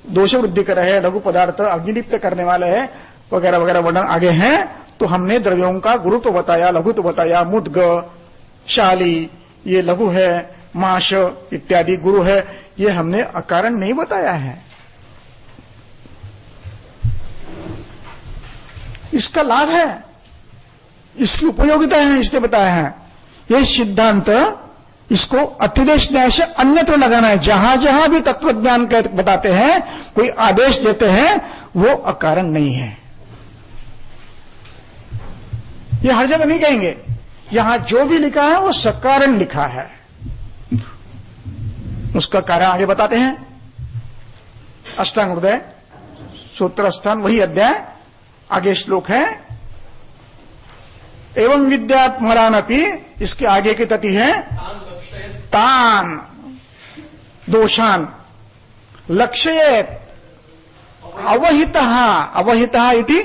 दोष वृद्धि कर रहे हैं, लघु पदार्थ अग्निलिप्त करने वाले हैं वगैरह वगैरह वर्णन आगे हैं। तो हमने द्रव्यों का गुरु तो बताया, लघु तो बताया। मुद्ग, शाली ये लघु है, माश इत्यादि गुरु है, ये हमने अकारण नहीं बताया है। इसका लाभ है, इसकी उपयोगिता है, इसलिए बताया है। ये सिद्धांत इसको अतिदेश न्याय से अन्यत्र लगाना है। जहां जहां भी तत्वज्ञान बताते हैं, कोई आदेश देते हैं, वो अकारण नहीं है। ये हर जगह नहीं कहेंगे। यहां जो भी लिखा है वो सकारण लिखा है, उसका कारण आगे बताते हैं। अष्टांग हृदय सूत्र स्थान वही अध्याय, आगे श्लोक है। एवं विद्यात मलानपि, इसके आगे की तति है तान दोषान लक्षयेत अवहितः। अवहितः इति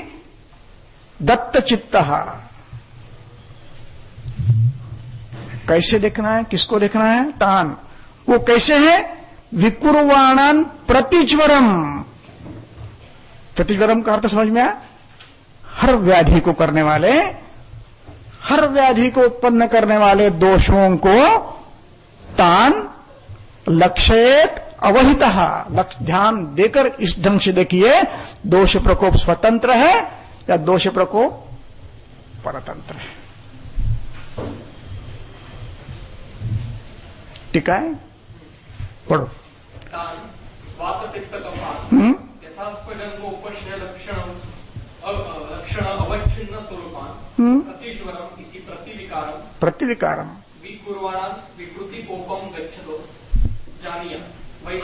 दत्तचित्तः। कैसे देखना है, किसको देखना है? तान, वो कैसे है? विकुर्वाणान प्रतिज्वरम। प्रतिज्वरम का अर्थ समझ में आया? हर व्याधि को करने वाले, हर व्याधि को उत्पन्न करने वाले दोषों को तान लक्ष्येत अवहितः, लक्ष्य ध्यान देकर इस ढंग से देखिए, दोष प्रकोप स्वतंत्र है या दोष प्रकोप परतंत्र है। टीका है, पढ़ो। यथास्पदोपश्य लक्षण अवच्छिन्न स्वरूपान् प्रतिज्वरम् इति प्रतिविकारम् विकुर्वाणान् विकृति कोपम गच्छतो जानीय।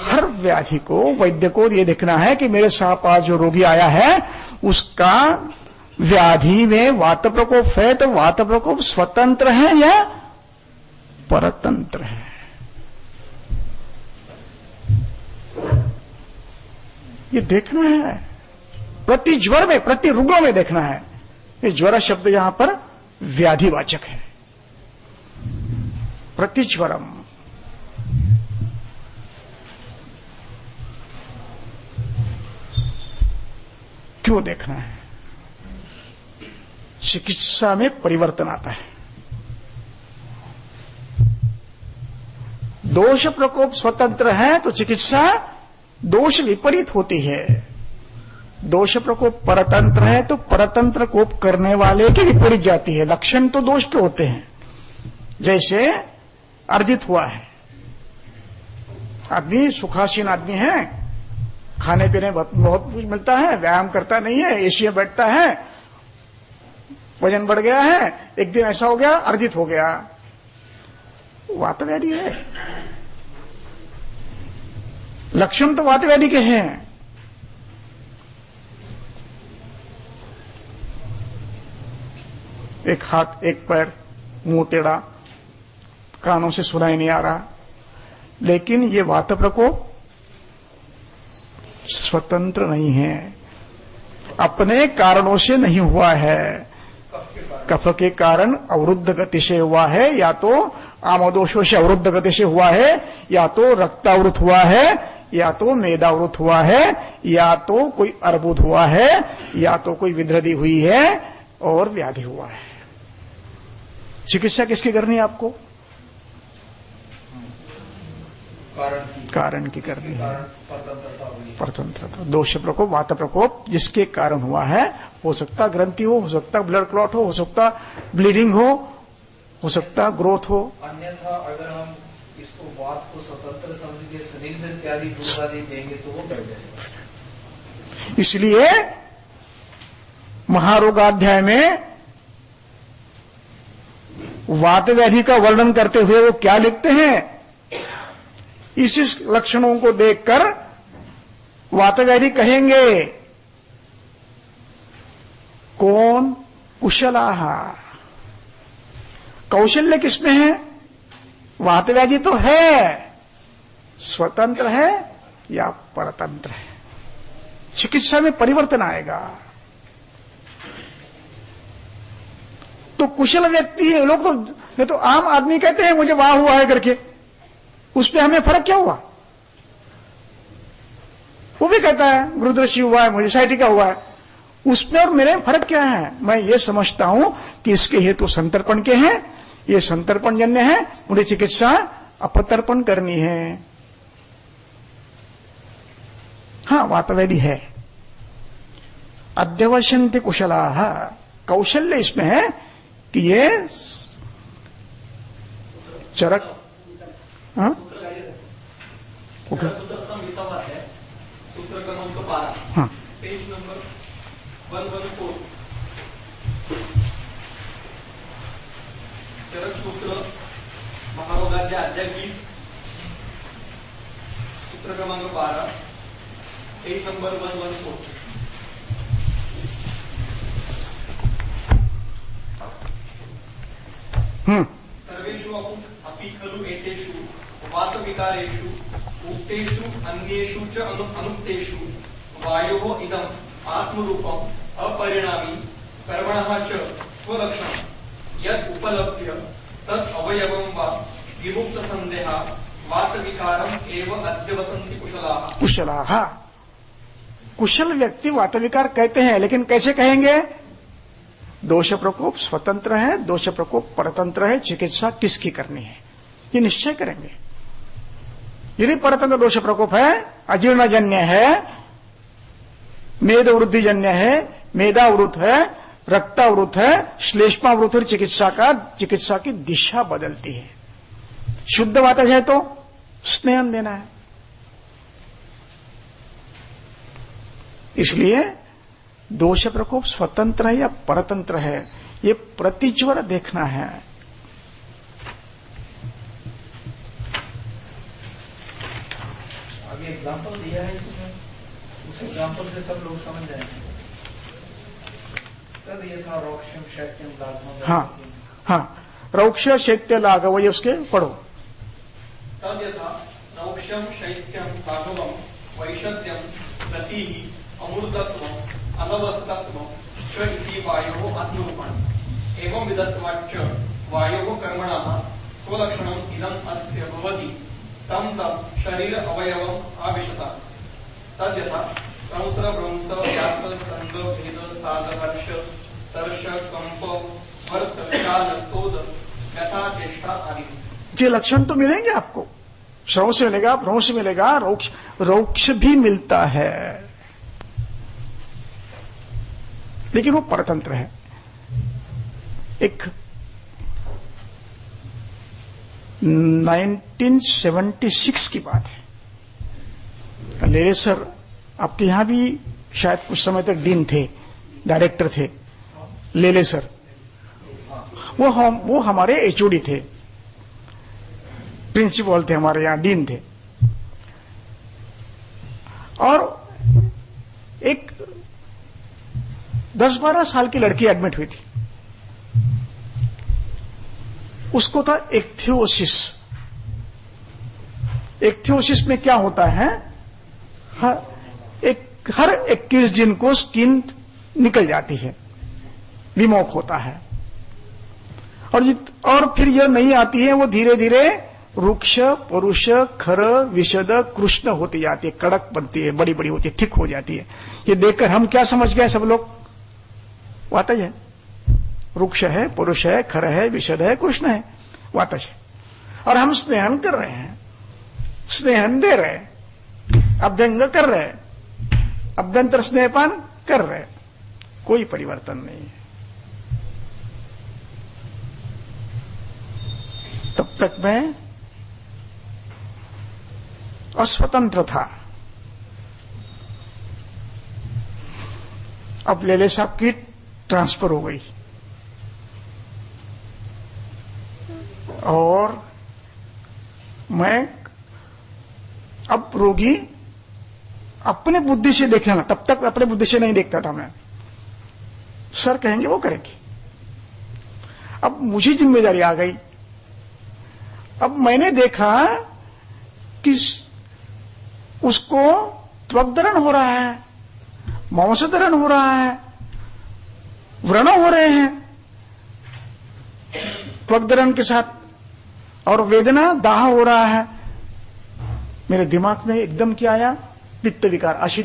हर व्याधि को वैद्य को ये देखना है कि मेरे पास जो रोगी आया है उसका व्याधि में वात प्रकोप है, तो वात प्रकोप स्वतंत्र है या परतंत्र है। ये देखना है, प्रति ज्वर में, प्रति रुग्ण में देखना है। ये ज्वर शब्द यहां पर व्याधिवाचक है। प्रति ज्वरम, क्यों देखना है? चिकित्सा में परिवर्तन आता है। दोष प्रकोप स्वतंत्र है तो चिकित्सा दोष विपरीत होती है। दोष प्रकोप परतंत्र है तो परतंत्र कोप करने वाले के विपरीत जाती है। लक्षण तो दोष के होते हैं। जैसे अर्जित हुआ है, आदमी सुखासीन आदमी है, खाने पीने बहुत कुछ मिलता है, व्यायाम करता नहीं है, एसी में बैठता है, वजन बढ़ गया है, एक दिन ऐसा हो गया अर्जित हो गया, वात व्याधि है। लक्षण तो वात व्याधि के हैं। एक हाथ, एक पैर, मुंह टेढ़ा, कानों से सुनाई नहीं आ रहा, लेकिन ये वात प्रकोप स्वतंत्र नहीं है, अपने कारणों से नहीं हुआ है। कफ के कारण अवरुद्ध गति से हुआ है, या तो आमोदोषों से अवरुद्ध गति से हुआ है, या तो रक्तावृत हुआ है, या तो मेदावृत हुआ है, या तो कोई अर्बुद हुआ है, या तो कोई विधृति हुई है और व्याधि हुआ है। चिकित्सा किसकी करनी है आपको? कारण की करनी है। परतंत्रता, दोष प्रकोप, वात प्रकोप जिसके कारण हुआ है, हो सकता ग्रंथि हो सकता ब्लड क्लॉट हो सकता ब्लीडिंग हो सकता ग्रोथ हो। अन्यथा अगर हम इसको वात को स्वतंत्र समझ के स्निग्ध इत्यादि दूध आदि देंगे तो वो बढ़ जाएगा। इसलिए महारोगाध्याय में वात व्याधि का वर्णन करते हुए वो क्या लिखते हैं? इस लक्षणों को देखकर वात व्याधि कहेंगे कौन? कुशलाः। कौशल्य किसमें है? वात व्याधि तो है, स्वतंत्र है या परतंत्र है। चिकित्सा में परिवर्तन आएगा। तो कुशल व्यक्ति है, लोग तो नहीं तो आम आदमी कहते हैं मुझे वाह हुआ है करके, उसमें हमें फर्क क्या हुआ? वो भी कहता है गुरुदृष्टि हुआ है, मुझे साइटिका हुआ है, उसमें और मेरे फर्क क्या है? मैं ये समझता हूं कि इसके हेतु संतर्पण के हैं, ये संतर्पण जन्य है, मुझे चिकित्सा अपतर्पण करनी है। हाँ, वातव्याधि है। अध्यवसन्ति कुशलाः, कौशल्य इसमें है कि ये चरक, हाँ सूत्र क्रमांक 12, हाँ, पेज नंबर 114, चरक सूत्र महारोगाध्याय अध्याय 20, सूत्र क्रमांक 12, पेज नंबर 114। सर्वेषु अपि खलु एतेषु वातविकारेषु उक्तेषु अन्येषु च अनुक्तेषु वायोः इदम् आत्मरूपम् अपरिणामी कर्मणः च स्वलक्षणं यत् उपलभ्य तत् अवयवं वा विमुक्त संदेहा वातविकारम् एव अध्यवसन्ति कुशलाः। कुशलाः, कुशल व्यक्ति वातविकार कहते हैं, लेकिन कैसे कहेंगे? दोष प्रकोप स्वतंत्र है, दोष प्रकोप परतंत्र है, चिकित्सा किसकी करनी है ये निश्चय करेंगे। यदि परतंत्र दोष प्रकोप है, अजीर्णजन्य है, मेद वृद्धिजन्य है, मेदावृत है, रक्तावृत है, श्लेष्मावृत है, चिकित्सा की दिशा बदलती है। शुद्ध वातज है तो स्नेहन देना है। इसलिए दोष प्रकोप स्वतंत्र है या परतंत्र है, ये प्रतिज्वर देखना है। आगे एग्जाम्पल दिया है इसमें, उस एग्जाम्पल से सब लोग समझ जाएंगे। तद यथा रोक्षम शैत्यम लाघवम। हाँ हाँ, रौक्ष शैत्य लाघव, ये उसके पढ़ो। तद यथा रौक्ष्यम शैत्यम लाघवम वैशद्यम गतिः अमृतत्वम अनवस्थत्वम च इति वायोः आत्मरूपम् एवं विदत्वाच्च वायोः कर्मणः स्वलक्षणम् इदम् अस्य भवति तं तं शरीर अवयवम् आविशता। तद यथा क्रंस भ्रंस व्यास संग भेद साद हर्ष तर्ष कंप वर्त काल तोद व्यथा चेष्टा आदि। ये लक्षण तो मिलेंगे आपको, श्रवण से मिलेगा, भ्रंश से मिलेगा, रौक्ष भी मिलता है, लेकिन वो परतंत्र है। एक 1976 की बात है, लेरे सर आपके यहां भी शायद कुछ समय तक डीन थे, डायरेक्टर थे, लेले सर, वो हमारे एचओडी थे, प्रिंसिपल थे हमारे यहां, डीन थे। और एक 10-12 साल की लड़की एडमिट हुई थी, उसको था इक्थियोसिस। इक्थियोसिस में क्या होता है, हर 21 दिन को स्किन निकल जाती है, विमोक होता है, और फिर यह नहीं आती है, वो धीरे धीरे रुक्ष पुरुष खर विशद कृष्ण होती जाती है, कड़क बनती है, बड़ी बड़ी होती है, थिक हो जाती है। ये देखकर हम क्या समझ गए सब लोग, वातज है, रुक्ष है, पुरुष है, खर है, विशद है, कृष्ण है, वातज है। और हम स्नेहन कर रहे हैं, स्नेहन दे रहे हैं, अभ्यंग कर रहे हैं, अभ्यंतर स्नेहपान कर रहे हैं, कोई परिवर्तन नहीं है। तब तक मैं अस्वतंत्र था। अब लेले साहब की ट्रांसफर हो गई और मैं अब रोगी अपने बुद्धि से देखने लगा। तब तक अपने बुद्धि से नहीं देखता था मैं, सर कहेंगे वो करेंगे। अब मुझे जिम्मेदारी आ गई। अब मैंने देखा कि उसको त्वग्दरण हो रहा है, मांसदरण हो रहा है, व्रण हो रहे हैं त्वग्दरण के साथ, और वेदना दाह हो रहा है। मेरे दिमाग में एकदम क्या आया, पित्त विकार, 80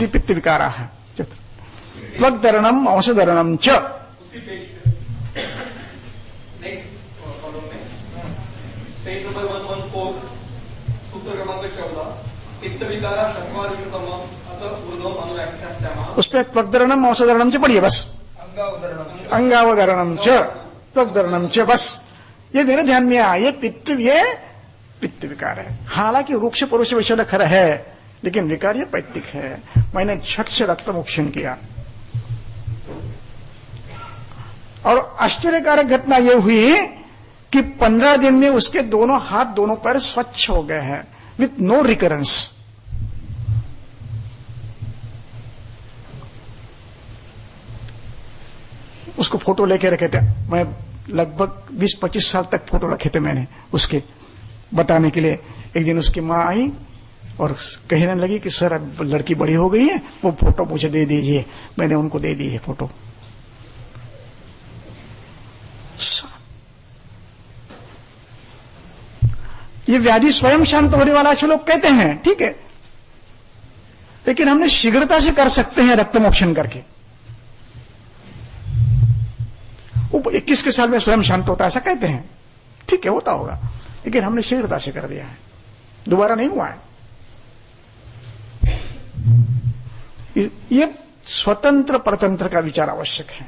पित्त विकार है, त्वग्दरणम मांसदरणम च। उसी पेज पे नेक्स्ट कॉलम में पेज नंबर 114 सूत्र क्रमांक 14 पित्त विकारा शतवारिशतम अतः ऊर्ध्वम अनुव्याख्यास्यामः। उस पर त्वग्दरणम मांसदरणम च पढ़िए बस, अंगावधरणम च त्वग्दरणम च, बस ये मेरे ध्यान में आया। ये पित्त विकार है, हालांकि वृक्ष पुरुष विषद खर है, लेकिन विकार ये पैत्तिक है। मैंने झट से रक्त मोक्षण किया और आश्चर्यकारक घटना यह हुई कि 15 दिन में उसके दोनों हाथ दोनों पैर स्वच्छ हो गए हैं, विथ नो रिकरेंस। उसको फोटो लेके रखे थे, मैं लगभग 20-25 साल तक फोटो रखे थे मैंने उसके, बताने के लिए। एक दिन उसकी मां आई और कहने लगी कि सर अब लड़की बड़ी हो गई है, वो फोटो मुझे दे दीजिए। मैंने उनको दे दी है फोटो। ये व्याधि स्वयं शांत होने वाला ऐसे लोग कहते हैं, ठीक है, लेकिन हमने शीघ्रता से कर सकते हैं रक्त मोक्षण करके। वो 21 के साल में स्वयं शांत होता है ऐसा कहते हैं, ठीक है, होता होगा, लेकिन हमने शीघ्रता से कर दिया है। दोबारा नहीं हुआ है। ये स्वतंत्र परतंत्र का विचार आवश्यक है।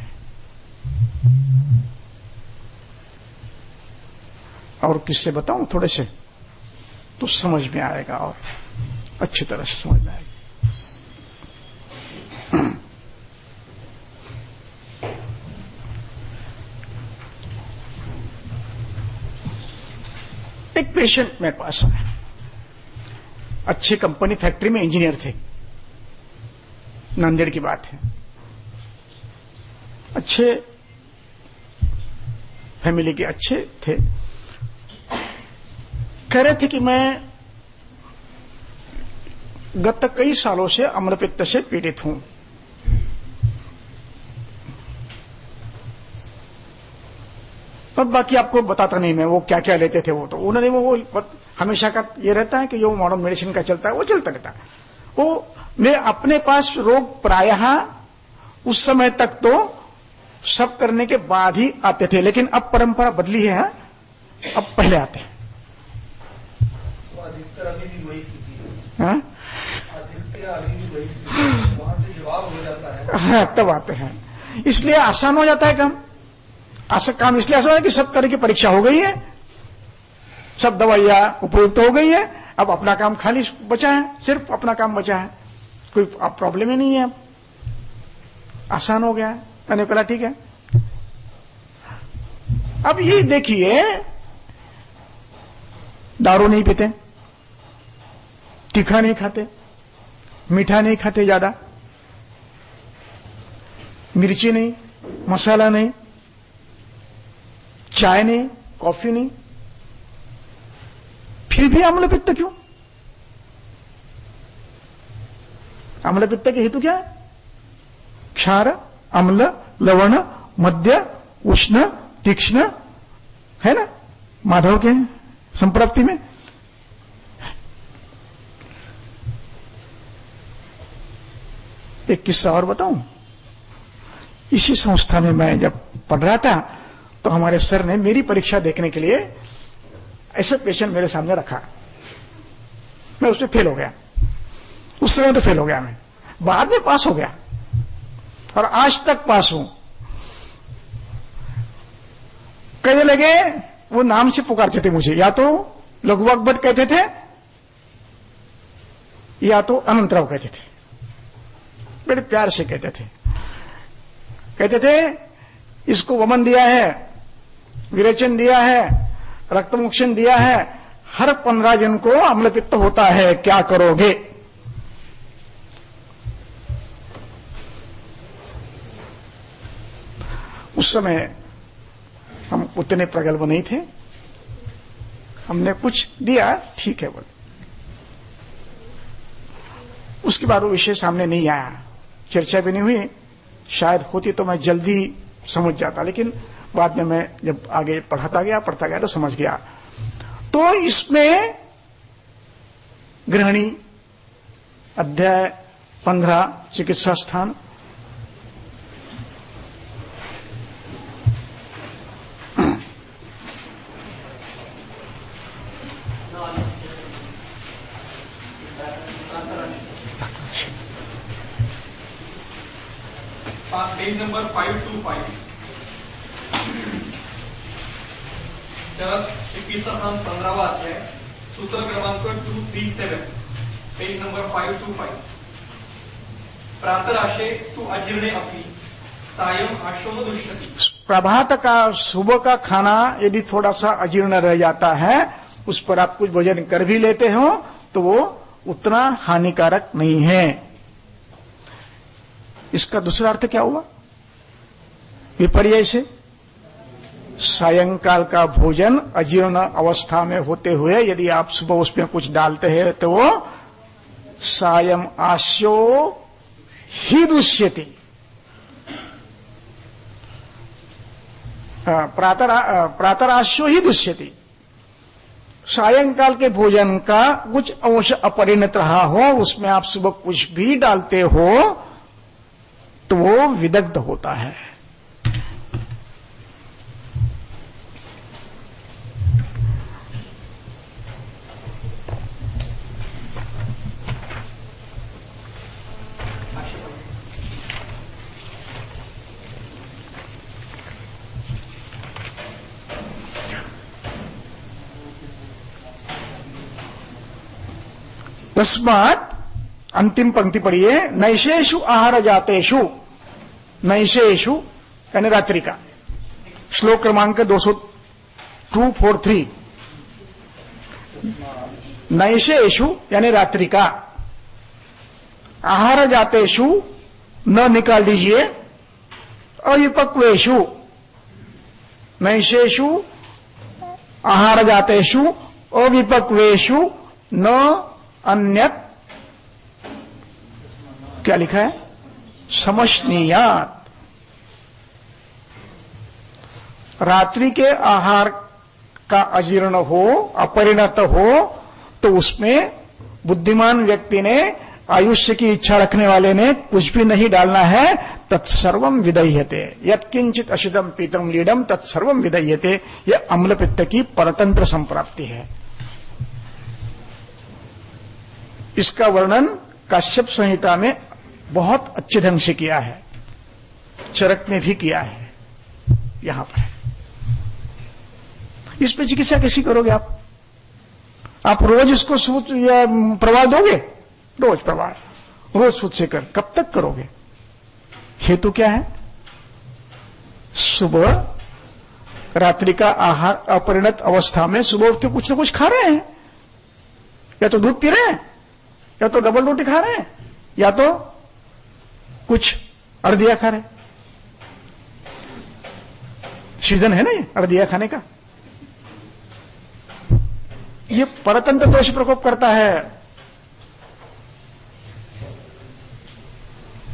और किससे बताऊं थोड़े से, तो समझ में आएगा और अच्छी तरह से समझ में आएगा। एक पेशेंट मेरे पास आया, अच्छी कंपनी फैक्ट्री में इंजीनियर थे, नांदेड़ की बात है, अच्छे फैमिली के अच्छे थे। कह रहे थे कि मैं गत कई सालों से अम्लपित्त से पीड़ित हूं। और बाकी आपको बताता नहीं मैं वो क्या क्या लेते थे। वो तो उन्होंने वो हमेशा का ये रहता है कि जो मॉडर्न मेडिसिन का चलता है वो चलता रहता है। वो मैं अपने पास रोग प्रायः उस समय तक तो सब करने के बाद ही आते थे, लेकिन अब परंपरा बदली है, अब पहले आते हैं। अधिकतर अभी भी वही स्थिति है। हाँ? अधिकतर अभी भी वही स्थिति है, वहां से जवाब हो जाता है। हाँ, तब आते हैं, इसलिए आसान हो जाता है काम। काम इसलिए आसान है कि सब तरह की परीक्षा हो गई है, सब दवाइयां उपयुक्त हो गई है, अब अपना काम खाली बचा है, सिर्फ अपना काम बचा है, कोई प्रॉब्लम ही नहीं है, अब आसान हो गया है। मैंने कहा ठीक है। अब ये देखिए, दारू नहीं पीते, तीखा नहीं खाते, मीठा नहीं खाते, ज्यादा मिर्ची नहीं, मसाला नहीं, चाय नहीं, कॉफी नहीं, फिर भी अम्लपित्त क्यों? अम्लपित्त के हेतु क्या है? क्षार, अम्ल, लवण, मध्य, उष्ण, तीक्ष्ण, है ना, माधव के संप्राप्ति में। एक किस्सा और बताऊं। इसी संस्था में मैं जब पढ़ रहा था तो हमारे सर ने मेरी परीक्षा देखने के लिए ऐसे पेशेंट मेरे सामने रखा। मैं उसमें फेल हो गया, उस समय तो फेल हो गया, मैं बाद में पास हो गया और आज तक पास हूं। कहने लगे, वो नाम से पुकारते थे मुझे, या तो लघुबाग भट्ट कहते थे या तो अनंतराव कहते थे, बड़े प्यार से कहते थे। कहते थे इसको वमन दिया है, विरेचन दिया है, रक्तमोक्षण दिया है, हर 15 जन को अम्लपित्त होता है, क्या करोगे? उस समय हम उतने प्रगल्भ नहीं थे, हमने कुछ दिया, ठीक है बोले। उसके बाद वो विषय सामने नहीं आया, चर्चा भी नहीं हुई। शायद होती तो मैं जल्दी समझ जाता, लेकिन बाद में मैं जब आगे पढ़ता गया तो समझ गया। तो इसमें गृहिणी अध्याय 15 चिकित्सा स्थान, पेज नंबर 525, चिकित्सा स्थान 15वां अध्याय, सूत्र क्रमांक 237, पेज नंबर 525। प्रातराशे तू अजीर्णे अपनी सायं आशो न दुष्यति। प्रभात का, सुबह का खाना यदि थोड़ा सा अजीर्ण रह जाता है, उस पर आप कुछ भोजन कर भी लेते हो तो वो उतना हानिकारक नहीं है। इसका दूसरा अर्थ क्या हुआ? विपर्य से सायंकाल का भोजन अजीर्ण अवस्था में होते हुए यदि आप सुबह उसमें कुछ डालते हैं तो वो सायं आस्यो ही दुष्यति, प्रातरास्यो ही दुष्यति। सायंकाल के भोजन का कुछ अंश अपरिणत रहा हो, उसमें आप सुबह कुछ भी डालते हो तो वो विदग्ध होता है। तस्मात् अंतिम पंक्ति पढ़िए, नैशेषु आहार जातेषु, नैशेषु यानी रात्रि का, श्लोक क्रमांक 243, नैशेषु यानी रात्रि का, आहार जातेषु न निकाल दीजिए, अविपक्वेषु, नैशेषु आहार जातेषु अविपक्वेषु न अन्यत, क्या लिखा है, समश्नीयात। रात्रि के आहार का अजीर्ण हो, अपरिणत हो, तो उसमें बुद्धिमान व्यक्ति ने, आयुष्य की इच्छा रखने वाले ने कुछ भी नहीं डालना है। तत्सर्वम विदह्यते, यत्किंचित अशुद्धम पीतम लीडम तत्सर्वम विदह्यते। यह अम्ल पित्त की परतंत्र संप्राप्ति है। इसका वर्णन काश्यप संहिता में बहुत अच्छे ढंग से किया है, चरक में भी किया है, यहां पर। इस पे चिकित्सा कैसी करोगे आप? आप रोज इसको सूत या प्रवाह दोगे? रोज प्रवाह, रोज सूत से कर, कब तक करोगे? हेतु क्या है? सुबह रात्रि का आहार अपरिणत अवस्था में सुबह उठ के कुछ ना कुछ खा रहे हैं, या तो दूध पी रहे हैं, या तो डबल रोटी खा रहे हैं, या तो कुछ अर्दिया खा रहे हैं। सीजन है ना ये अर्दिया खाने का। ये परतंत्र दोष प्रकोप करता है,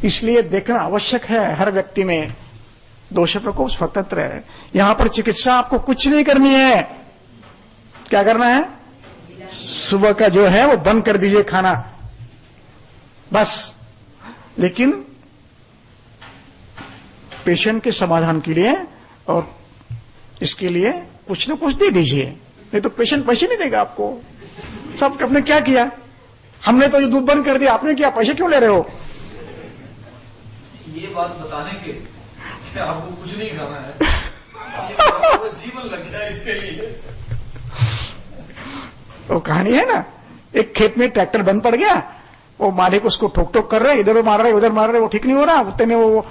इसलिए देखना आवश्यक है। हर व्यक्ति में दोष प्रकोप स्वतंत्र है। यहां पर चिकित्सा आपको कुछ नहीं करनी है। क्या करना है? सुबह का जो है वो बंद कर दीजिए खाना, बस। लेकिन पेशेंट के समाधान के लिए और इसके लिए कुछ न कुछ दे दीजिए, नहीं तो पेशेंट पैसे नहीं देगा आपको। सब आपने क्या किया? हमने तो ये दूध बंद कर दिया, आपने क्या, पैसे क्यों ले रहे हो? ये बात बताने के कि आपको कुछ नहीं खाना है, आपको जीवन लग गया इसके लिए। वो कहानी है ना, एक खेत में ट्रैक्टर बंद पड़ गया, वो मालिक उसको ठोक ठोक कर रहे, इधर मार रहे उधर मार रहे, वो ठीक नहीं हो रहा। उतने में वो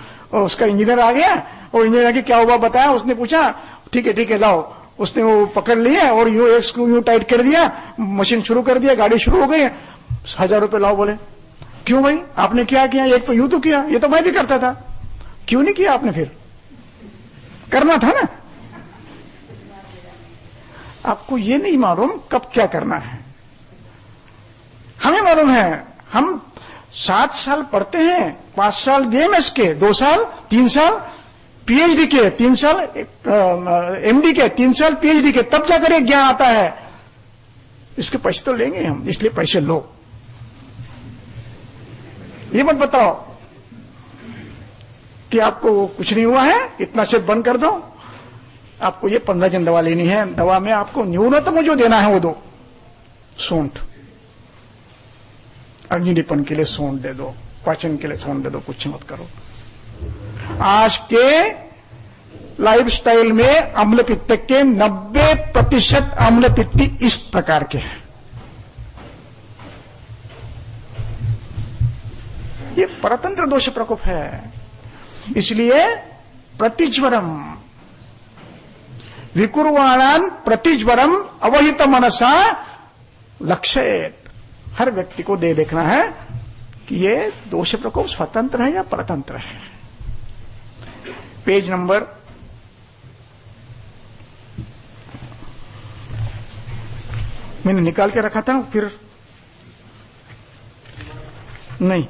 उसका इंजीनियर आ गया, और इंजीनियर आके क्या हुआ बताया। उसने पूछा, ठीक है लाओ। उसने वो पकड़ लिया और यूं एक स्क्रू यूं टाइट कर दिया, मशीन शुरू कर दिया, गाड़ी शुरू हो गई। 1000 रुपए लाओ। बोले क्यों भाई, आपने क्या किया? एक तो यूं तो किया, ये तो मैं भी करता था। क्यों नहीं किया आपने? फिर करना था ना। आपको ये नहीं मालूम कब क्या करना है, हमें मालूम है। हम 7 साल पढ़ते हैं, 5 साल बीएमएस के, 2 साल 3 साल पीएचडी के, 3 साल एमडी के, 3 साल पीएचडी के, तब जाकर एक ज्ञान आता है। इसके पैसे तो लेंगे हम, इसलिए पैसे लो। ये मत बताओ कि आपको कुछ नहीं हुआ है, इतना से बंद कर दो। आपको ये 15 दिन दवा लेनी है, दवा में आपको न्यूनतम जो देना है वो दो। सूंठ, अग्निपन के लिए सूंठ दे दो, पाचन के लिए सूंठ दे दो, कुछ मत करो। आज के लाइफस्टाइल में अम्ल पित्त के 90% अम्ल पित्ती इस प्रकार के हैं। ये परतंत्र दोष प्रकोप है। इसलिए प्रतिज्वरम विकुर्वाणान प्रतिज्वरम अवहित मनसा लक्षयेत। हर व्यक्ति को देखना है कि ये दोष प्रकोप स्वतंत्र है या परतंत्र है। पेज नंबर मैंने निकाल के रखा था, फिर नहीं,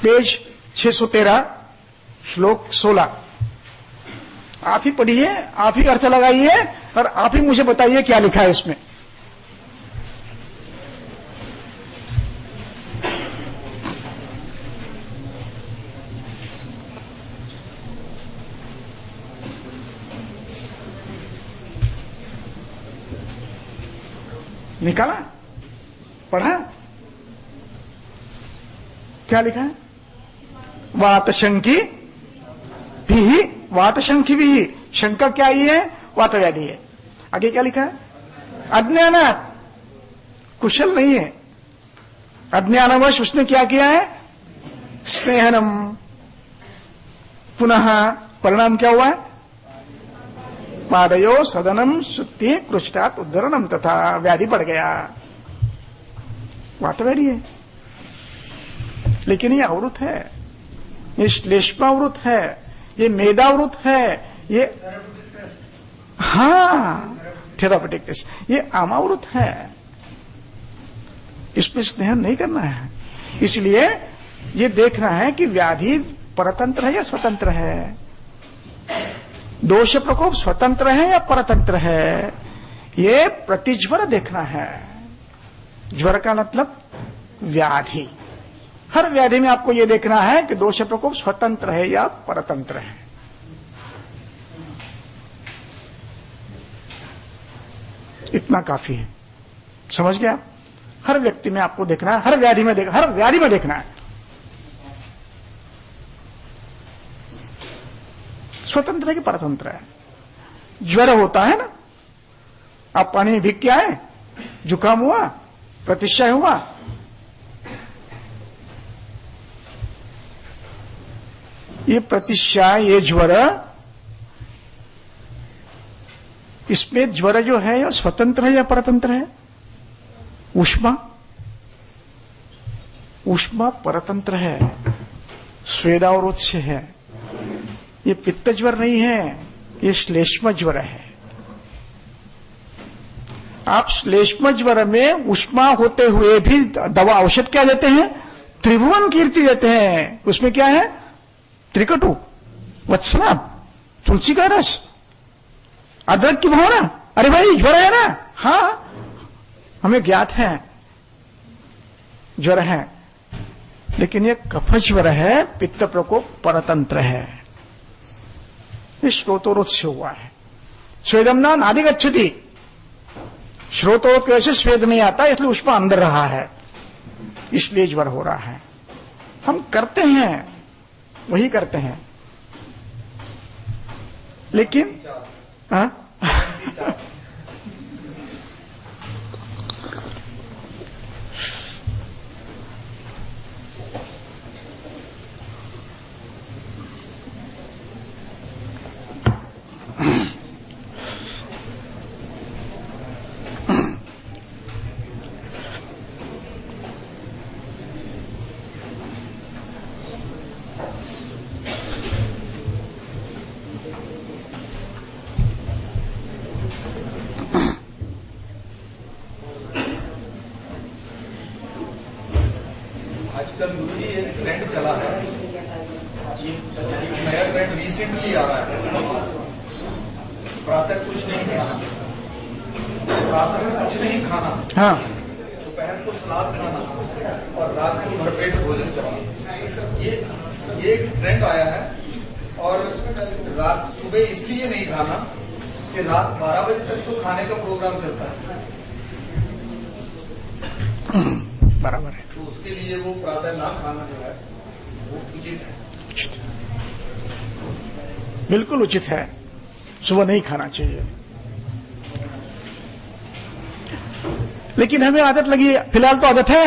पेज 613 श्लोक 16। आप ही पढ़िए, आप ही अर्थ लगाइए और आप ही मुझे बताइए क्या लिखा है इसमें। निकाला, पढ़ा, क्या लिखा है? वात शंकी भी वात शंखी भी, शंका क्या ही है? वात व्याधि है। आगे क्या लिखा है? अज्ञानात, कुशल नहीं है, अज्ञानवश उसने क्या किया है? स्नेहनम, पुनः परिणाम क्या हुआ है? पादयो सदनम सुत्ति कृष्टात उद्धरणम, तथा व्याधि बढ़ गया, वात व्याधि है। लेकिन ये अवरुत है, ये श्लेष्मावृत है, ये मेदावृत है, ये हाँ थेरापेटिक टेस्ट, ये आमावृत है, इसमें स्नेह नहीं करना है। इसलिए ये देखना है कि व्याधि परतंत्र है या स्वतंत्र है, दोष प्रकोप स्वतंत्र है या परतंत्र है, ये प्रतिज्वर देखना है। ज्वर का मतलब व्याधि, हर व्याधि में आपको यह देखना है कि दोष प्रकोप स्वतंत्र है या परतंत्र है। इतना काफी है, समझ गया? हर व्यक्ति में आपको देखना है, हर व्याधि में देखना है, स्वतंत्र है कि परतंत्र है। ज्वर होता है ना, आप पानी में भीग के आए, जुकाम हुआ, प्रतिशय हुआ, ये प्रतिशय, ये ज्वर, इसमें ज्वर जो है यह स्वतंत्र है या परतंत्र है? ऊष्मा, ऊष्मा परतंत्र है, स्वेदावरोध से है। ये पित्त ज्वर नहीं है, ये श्लेष्म ज्वर है। आप श्लेष्म ज्वर में ऊष्मा होते हुए भी दवा औषध क्या देते हैं? त्रिभुवन कीर्ति देते हैं। उसमें क्या है? त्रिकटु, वत्सला, तुलसी का रस, अदरक की भावना। अरे भाई ज्वर है ना? हाँ, हमें ज्ञात है ज्वर है, लेकिन ये कफ ज्वर है, पित्त प्रकोप परतंत्र है, ये श्रोतोरोध से हुआ है। स्वेदमना नादि गच्छति, श्रोतोरोध की वजह से स्वेद नहीं आता, इसलिए ऊष्मा अंदर रहा है, इसलिए ज्वर हो रहा है। हम करते हैं, वही करते हैं, लेकिन हाँ आजकल गुरुजी एक ट्रेंड चला है, ये नया ट्रेंड रिसेंटली आ रहा है, प्रातः कुछ नहीं खाना, प्रातः में कुछ नहीं खाना, हाँ, दोपहर को सलाद खाना और रात को भरपेट भोजन करना। ये एक ट्रेंड आया है। और रात सुबह इसलिए नहीं खाना कि रात 12 बजे तक तो खाने का प्रोग्राम चलता है, बराबर है, तो उसके लिए वो प्रातः ना खाना जो है वो उचित है। बिल्कुल उचित है, सुबह नहीं खाना चाहिए। लेकिन हमें आदत लगी है, फिलहाल तो आदत है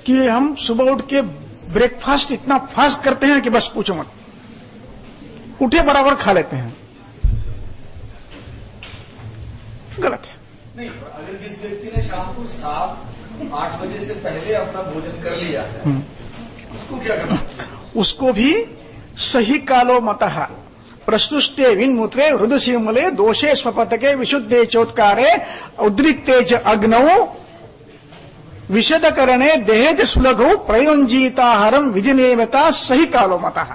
कि हम सुबह उठ के ब्रेकफास्ट इतना फास्ट करते हैं कि बस पूछो मत, उठे बराबर खा लेते हैं। गलत है। नहीं, अगर जिस व्यक्ति ने शाम को 7-8 बजे से पहले अपना भोजन कर लिया है, उसको क्या करना? उसको भी सही कालो मतः प्रस्तुष्टे विन्मूत्रे हृदशिमले दोषे स्वपतके विशुद्धे चोत्कारे उद्रिक्ते च अग्नौ विशदकरणे देहेज सुलघौ प्रयोंजीताहारम विधिनियमिता सही कालो मतः।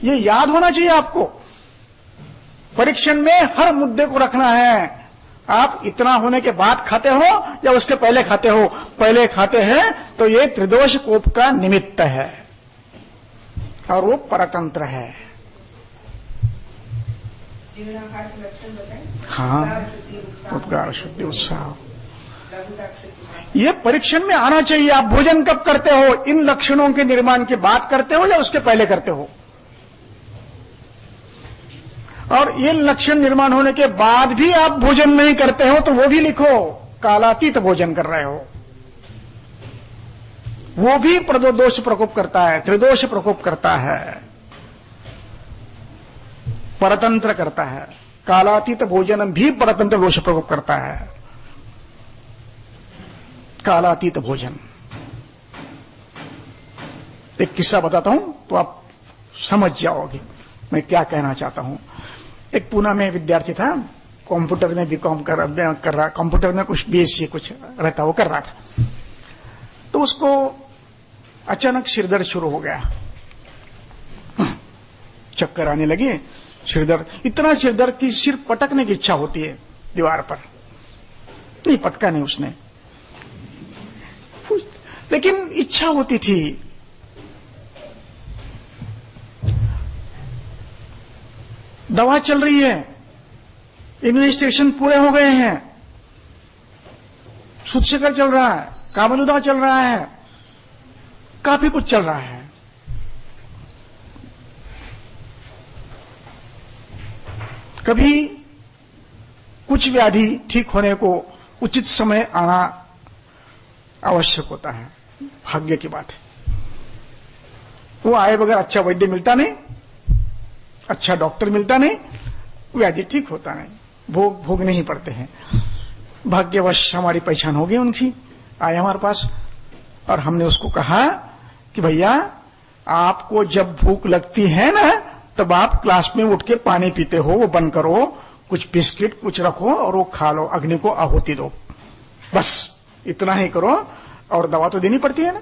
ये याद होना चाहिए आपको, परीक्षण में हर मुद्दे को रखना है। आप इतना होने के बाद खाते हो या उसके पहले खाते हो? पहले खाते हैं तो ये त्रिदोष कोप का निमित्त है और वो परतंत्र है। जीवनाहार के लक्षण बताएं। हाँ, उद्गार शुद्धि उत्साह, ये परीक्षण में आना चाहिए। आप भोजन कब करते हो? इन लक्षणों के निर्माण के बाद करते हो या उसके पहले करते हो? और ये लक्षण निर्माण होने के बाद भी आप भोजन नहीं करते हो तो वो भी लिखो, कालातीत भोजन कर रहे हो। वो भी प्रदोष प्रकोप करता है, त्रिदोष प्रकोप करता है, परतंत्र करता है। कालातीत भोजन भी परतंत्र दोष प्रकोप करता है। कालातीत भोजन, एक किस्सा बताता हूं तो आप समझ जाओगे मैं क्या कहना चाहता हूं। एक पूना में विद्यार्थी था, कंप्यूटर में बीकॉम कर रहा, कंप्यूटर में कुछ बीएससी कुछ रहता, वो कर रहा था। तो उसको अचानक सिरदर्द शुरू हो गया, चक्कर आने लगे, सिरदर्द, इतना सिरदर्द की सिर पटकने की इच्छा होती है दीवार पर। नहीं पटका नहीं उसने, लेकिन इच्छा होती थी। दवा चल रही है, इन्वेस्टिगेशन पूरे हो गए हैं, सूचकर चल रहा है, काबलुदा चल रहा है, काफी कुछ चल रहा है। कभी कुछ व्याधि ठीक होने को उचित समय आना आवश्यक होता है, भाग्य की बात है। वो आए बगैर अच्छा वैद्य मिलता नहीं, अच्छा डॉक्टर मिलता नहीं, व्याधि ठीक होता नहीं, भोगने ही पड़ते हैं। भाग्यवश हमारी पहचान हो गई उनकी, आए हमारे पास और हमने उसको कहा कि भैया आपको जब भूख लगती है ना तब आप क्लास में उठ के पानी पीते हो, वो बंद करो, कुछ बिस्किट कुछ रखो और वो खा लो, अग्नि को आहुति दो, बस इतना ही करो। और दवा तो देनी पड़ती है ना,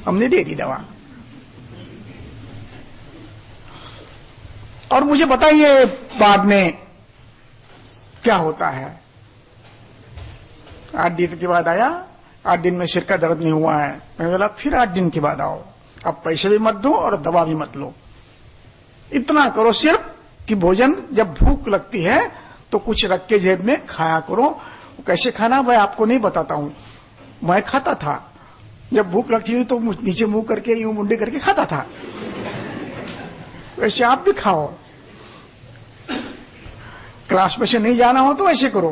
हमने दे दी दवा। और मुझे बताइए बाद में क्या होता है। 8 दिन के बाद आया, 8 दिन में सिर का दर्द नहीं हुआ है। मैं बोला फिर 8 दिन के बाद आओ, अब पैसे भी मत दो और दवा भी मत लो, इतना करो सिर्फ कि भोजन जब भूख लगती है तो कुछ रख के जेब में खाया करो। कैसे खाना मैं आपको नहीं बताता हूं, मैं खाता था। जब भूख लगती थी तो नीचे मुंह करके यूं मुंडी करके खाता था, वैसे आप भी खाओ। क्लास में से नहीं जाना हो तो ऐसे करो,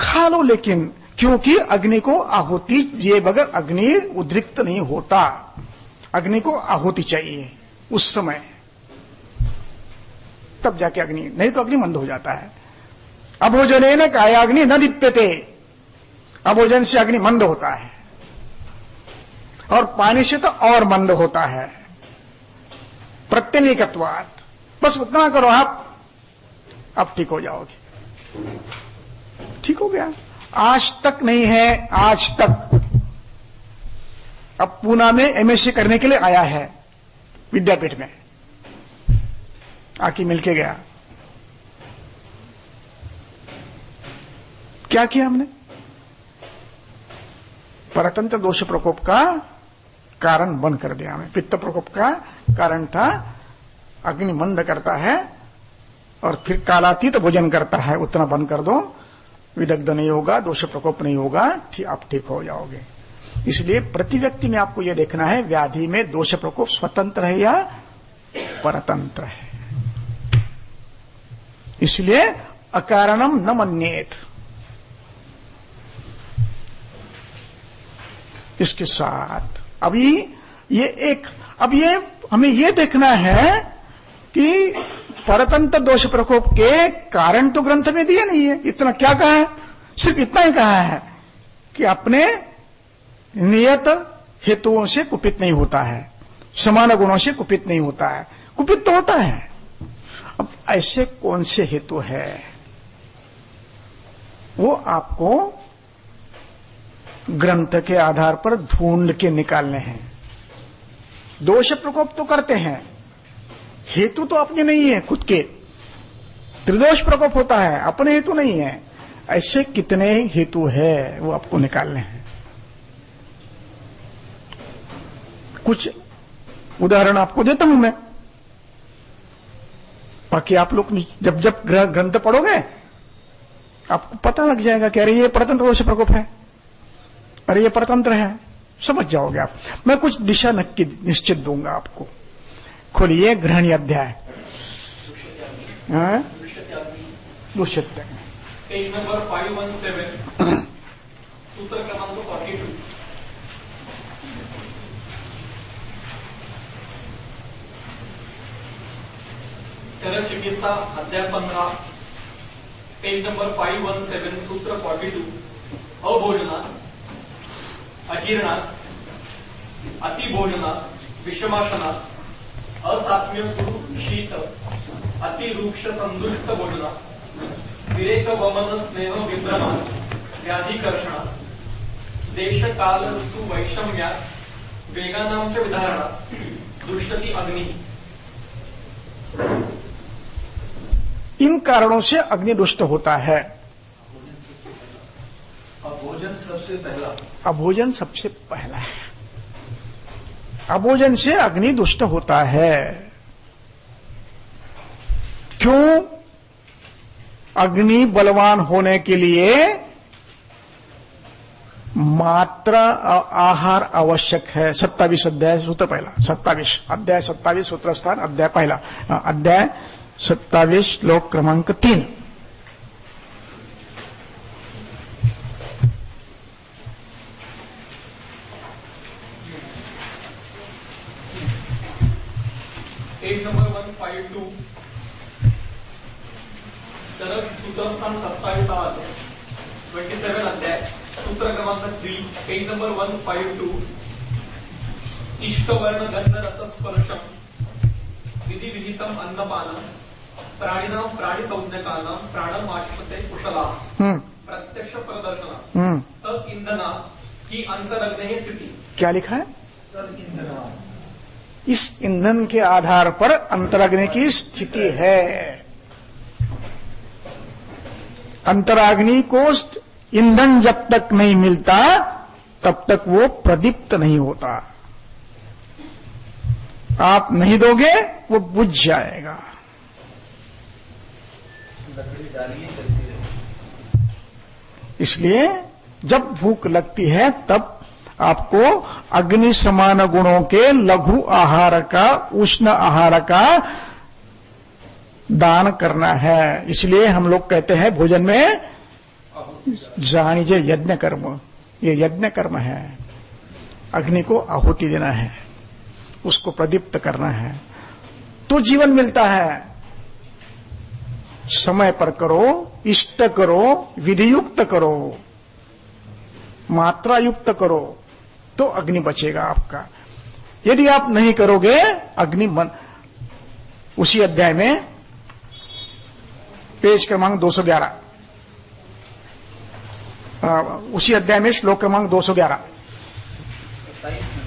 खा लो, लेकिन क्योंकि अग्नि को आहुति, ये बगैर अग्नि उद्रिक्त नहीं होता, अग्नि को आहुति चाहिए उस समय, तब जाके अग्नि, नहीं तो अग्नि मंद हो जाता है। अभोजनेन कायाग्नि न दीप्यते, अभोजन से अग्नि मंद होता है और पानी से तो और मंद होता है। प्रत्यनीकत्वात्, बस उतना करो आप ठीक हो जाओगे। ठीक हो गया, आज तक नहीं है, आज तक। अब पूना में एमएससी करने के लिए आया है विद्यापीठ में, आके मिलके गया। क्या किया हमने? परतंत्र दोष प्रकोप का कारण बंद कर दिया हमें। पित्त प्रकोप का कारण था, अग्नि मंद करता है और फिर कालातीत भोजन करता है, उतना बंद कर दो, विदग्ध नहीं होगा, दोष प्रकोप नहीं होगा, आप ठीक हो जाओगे। इसलिए प्रति व्यक्ति में आपको यह देखना है व्याधि में दोष प्रकोप स्वतंत्र है या परतंत्र है। इसलिए अकारणम न मन्येत। इसके साथ अभी ये हमें ये देखना है कि परतंत्र दोष प्रकोप के कारण तो ग्रंथ में दिए नहीं है। इतना क्या कहा है? सिर्फ इतना ही कहा है कि अपने नियत हेतुओं से कुपित नहीं होता है, समान गुणों से कुपित नहीं होता है। कुपित तो होता है। अब ऐसे कौन से हेतु है वो आपको ग्रंथ के आधार पर ढूंढ के निकालने हैं। दोष प्रकोप तो करते हैं, हेतु तो अपने नहीं है खुद के। त्रिदोष प्रकोप होता है, अपने हेतु नहीं है। ऐसे कितने हेतु है वो आपको निकालने हैं। कुछ उदाहरण आपको देता हूं मैं, बाकी आप लोग जब जब ग्रंथ पढ़ोगे आपको पता लग जाएगा कि अरे ये परतंत्र दोष प्रकोप है, अरे ये परतंत्र है, समझ जाओगे आप। मैं कुछ दिशा निश्चित दूंगा आपको। खोलिए गृहणी अध्याय, हाँ? दृश्यते अग्नि। दुष्यत्य पेज नंबर 517, सूत्र क्रमांक 42। चरक चिकित्सा अध्याय 15, पेज नंबर 517, सूत्र 42। अभोजनात, अजीर्णात, अतिभोजनात, विषमाशनात, असात्म्य गुरु शीत, अतिरूक्ष संदुष्ट भोजनात, विरेक वमन स्नेह विभ्रमात, व्याधिकर्षणात, देश काल ऋतु वैषम्यात, वेगानांच विधारणात, दुष्यति अग्नि। इन कारणों से अग्नि दुष्ट होता है। भोजन सबसे पहला, अभोजन सबसे पहला है। अभोजन से अग्नि दुष्ट होता है। क्यों? अग्नि बलवान होने के लिए मात्रा आहार आवश्यक है। 27 अध्याय सूत्र पहला, 27 अध्याय 27 सूत्र स्थान अध्याय पहला, अध्याय 27 श्लोक क्रमांक 3। पेज नंबर 152, चरक सूत्रस्थान 27 27 अध्याय, सूत्र क्रमांक 3, पेज नंबर 152। इष्टवर्ण गंध रस स्पर्शम विधि विहितम अन्नपानम प्राणिनां प्राणि संज्ञकानां प्राणम आश्पते कुशला प्रत्यक्ष प्रदर्शना तद इंधना की अंतरग्नि स्थिति। क्या लिखा है? तद ईंधना, इस ईंधन के आधार पर अंतराग्नि की स्थिति है। अंतराग्नि को ईंधन जब तक नहीं मिलता तब तक वो प्रदीप्त नहीं होता। आप नहीं दोगे वो बुझ जाएगा। लकड़ी डालिए चलती रहे। इसलिए जब भूख लगती है तब आपको अग्नि समान गुणों के लघु आहार का, उष्ण आहार का दान करना है। इसलिए हम लोग कहते हैं भोजन में जानिजे यज्ञ कर्म, ये यज्ञ कर्म है। अग्नि को आहुति देना है, उसको प्रदीप्त करना है तो जीवन मिलता है। समय पर करो, इष्ट करो, विधियुक्त करो, मात्रा युक्त करो तो अग्नि बचेगा आपका। यदि आप नहीं करोगे अग्नि उसी अध्याय में पेज क्रमांक 211, उसी अध्याय में श्लोक क्रमांक 211। 27 में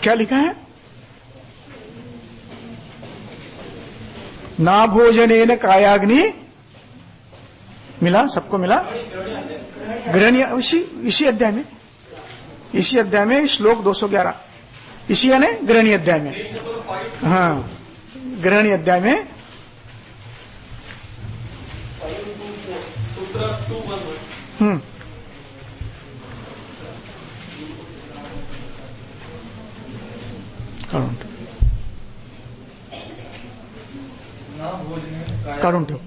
क्या लिखा है? ना भोजनेन कायाग्नि, मिला? सबको मिला? ग्रहणीय, इसी अध्याय में, इसी अध्याय में श्लोक 211, इसी यानी ग्रहणीय अध्याय में। हाँ, ग्रहणीय अध्याय में सूत्र 211। ना भोजन काढून ठेव।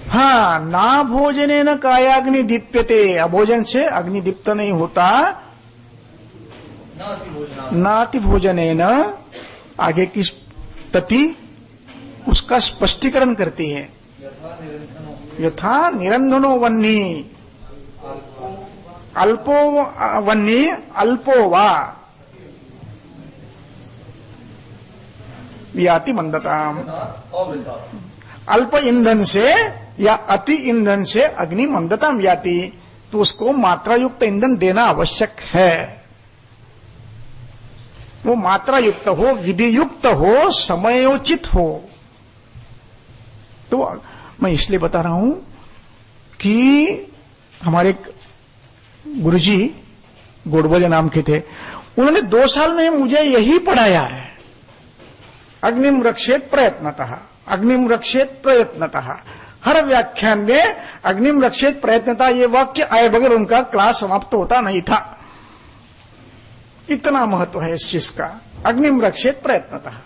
हाँ, ना भोजने न कायाग्नि दीप्यते, अभोजन से अग्नि दीप्त नहीं होता। नाति भोजने न, आगे की तति उसका स्पष्टीकरण करती है। यथा निरंधनो वन्नी, अल्पो वन्नी अल्पो वा याति मंदताम। अल्प ईंधन से या अति ईंधन से अग्नि मंदताम याति, तो उसको मात्रा युक्त ईंधन देना आवश्यक है। वो मात्रा युक्त हो, विधि युक्त हो, समयोचित हो। तो मैं इसलिए बता रहा हूं कि हमारे गुरुजी गोडबोले नाम के थे, उन्होंने 2 साल में मुझे यही पढ़ाया है। अग्निम रक्षेत प्रयत्नतः, अग्निम रक्षेत प्रयत्नतः। हर व्याख्यान में अग्निम रक्षेत प्रयत्नतः ये वाक्य आए बगैर उनका क्लास समाप्त होता नहीं था। इतना महत्व है इस चीज का, अग्निम रक्षेत प्रयत्नतः।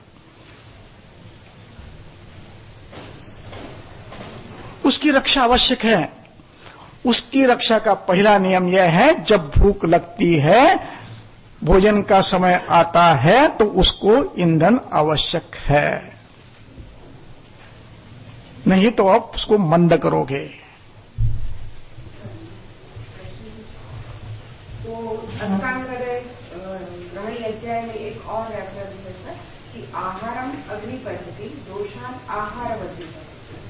उसकी रक्षा आवश्यक है। उसकी रक्षा का पहला नियम यह है, जब भूख लगती है, भोजन का समय आता है, तो उसको ईंधन आवश्यक है, नहीं तो आप उसको मंद करोगे। तो अष्टांगहृदय ग्रहणी अध्याय में एक और व्याख्या है कि आहारम अग्नि पचति दोषान आहारवती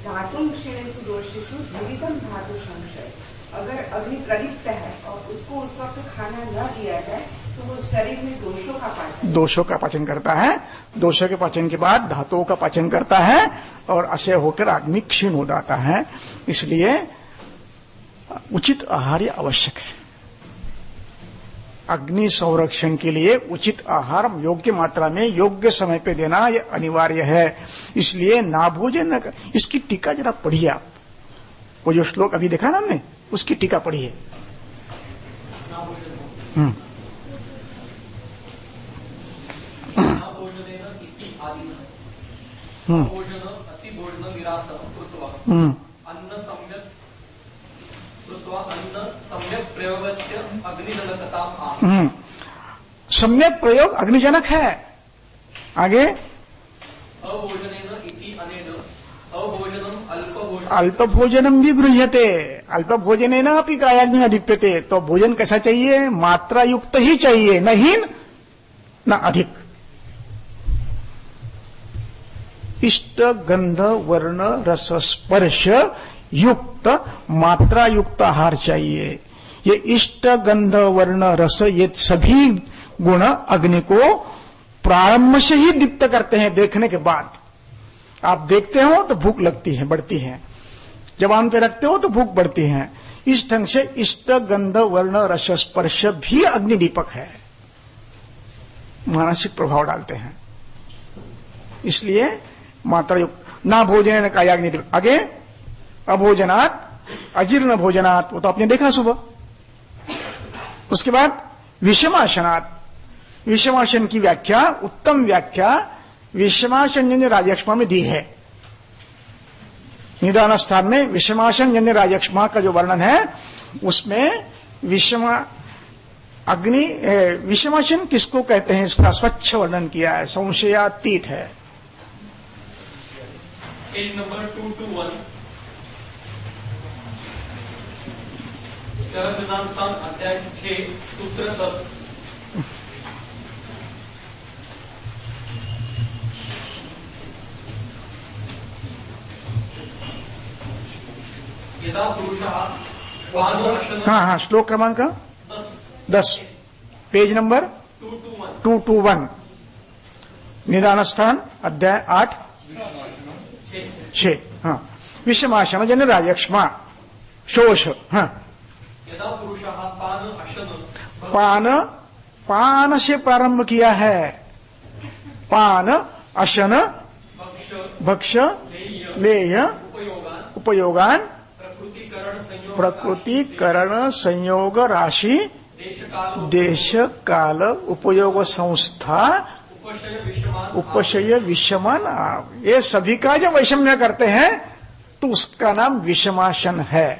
धातुम क्षीणेषु दोषेषु जीवितम धातु संशय। अगर अग्नि प्रदीप्त है और उसको उस वक्त खाना न दिया जाए तो वो शरीर में दोषों का पाचन करता है। दोषों के पाचन के बाद धातुओं का पाचन करता है और ऐसे होकर अग्नि क्षीण हो जाता है। इसलिए उचित आहार आवश्यक है। अग्नि संरक्षण के लिए उचित आहार योग्य मात्रा में योग्य समय पे देना यह अनिवार्य है। इसलिए ना भोजन, इसकी टीका जरा पढ़िए आप। वो जो श्लोक अभी देखा ना हमने, उसकी टीका पढ़िए। अन्न सम्यक प्रयोगस्य अग्निजनकताम् आह। सम्यक प्रयोग अग्निजनक है। आगे अभोजनेन इति अनेन अभोजनम अल्पभोजनम अल्पभोजनम भी गृह्यते। अल्पभोजनेन अपि कायाग्नि अधिप्यते। तो भोजन कैसा चाहिए? मात्रा युक्त ही चाहिए, न हीन न अधिक। इष्ट गंध वर्ण रस स्पर्श युक्त मात्रा युक्त आहार चाहिए। ये इष्ट गंध वर्ण रस ये सभी गुण अग्नि को प्रारंभ से ही दीप्त करते हैं। देखने के बाद आप देखते हो तो भूख लगती है, बढ़ती है। जबान पे रखते हो तो भूख बढ़ती है। इस ढंग से इष्ट गंध वर्ण रस स्पर्श भी अग्निदीपक है, मानसिक प्रभाव डालते हैं। इसलिए मात्रा युक्त। ना भोजन कायाग्नि। आगे अभोजनात् अजीर्ण भोजनात्, वो तो आपने देखा सुबह। उसके बाद विषमाशनात्। विषमाशन की व्याख्या, उत्तम व्याख्या विषमाशन जन्य राजयक्ष्मा में दी है। निदान स्थान में विषमाशन जन्य राजयक्ष्मा का जो वर्णन है उसमें विषमा अग्नि विषमाशन किसको कहते हैं इसका स्वच्छ वर्णन किया है, संशयातीत है। पेज नंबर 221 निदान अध्याय 6 सूत्र 10। यदा पुरुषः हाँ, श्लोक क्रमांक 10, पेज नंबर 221 निदान स्थान अध्याय 8 6। हाँ, विषमाशन जन्य राजयक्ष्मा शोष। हाँ, यदा पुरुषः पान अशन पान से प्रारंभ किया है। पान अशन भक्ष लेय उपयोगान प्रकृतिकरण संयोग राशि देश काल उपयोग संस्था उपशय विषमान। ये सभी का जब वैषम्य करते हैं तो उसका नाम विषमाशन है।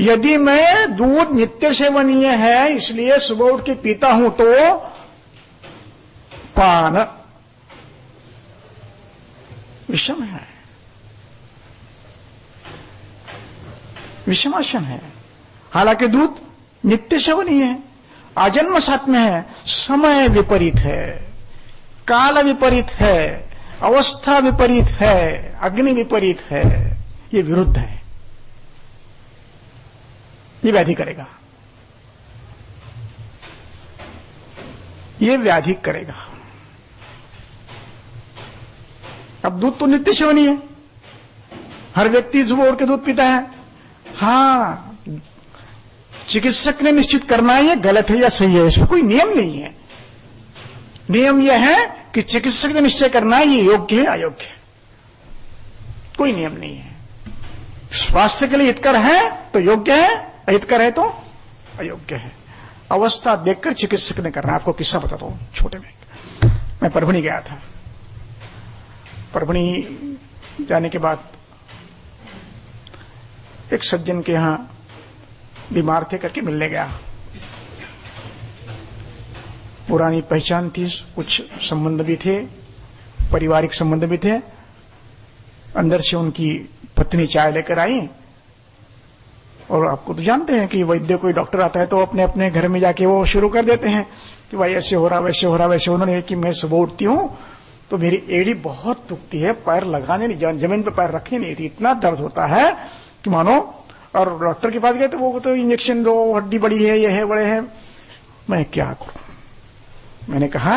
यदि मैं दूध नित्य सेवनीय है इसलिए सुबह उठ के पीता हूं तो पान विषम है, विषमाशन है। हालांकि दूध नित्य सेवनीय है, आजन्म साथ में है। समय विपरीत है, काल विपरीत है, अवस्था विपरीत है, अग्नि विपरीत है। ये विरुद्ध है, ये व्याधि करेगा, ये व्याधि करेगा। अब दूध तो नित्य सेवनीय है, हर व्यक्ति सुबह उठ के दूध पीता है। हाँ, चिकित्सक ने निश्चित करना है ये गलत है या सही है, इसमें कोई नियम नहीं है। नियम यह है कि चिकित्सक ने निश्चय करना है ये योग्य है अयोग्य है, कोई नियम नहीं है। स्वास्थ्य के लिए हितकर है तो योग्य है, अहितकर है तो अयोग्य है। अवस्था देखकर चिकित्सक ने करना। आपको किस्सा बताता हूं छोटे में। मैं परभणी गया था। परभणी जाने के बाद एक सज्जन के यहां बीमार थे करके मिलने गया। पुरानी पहचान थी, कुछ संबंध भी थे, पारिवारिक संबंध भी थे। अंदर से उनकी पत्नी चाय लेकर आई, और आपको तो जानते हैं कि वैद्य कोई डॉक्टर आता है तो अपने अपने घर में जाके वो शुरू कर देते हैं कि भाई ऐसे हो रहा वैसे हो रहा वैसे। उन्होंने कि मैं सुबह उठती हूं तो मेरी एड़ी बहुत दुखती है, पैर लगाने नहीं, जमीन पे पैर रखने नहीं थी, इतना दर्द होता है कि मानो। और डॉक्टर के पास गए तो वो तो इंजेक्शन दो, हड्डी बड़ी है, ये है, बड़े हैं। मैं क्या करूं? मैंने कहा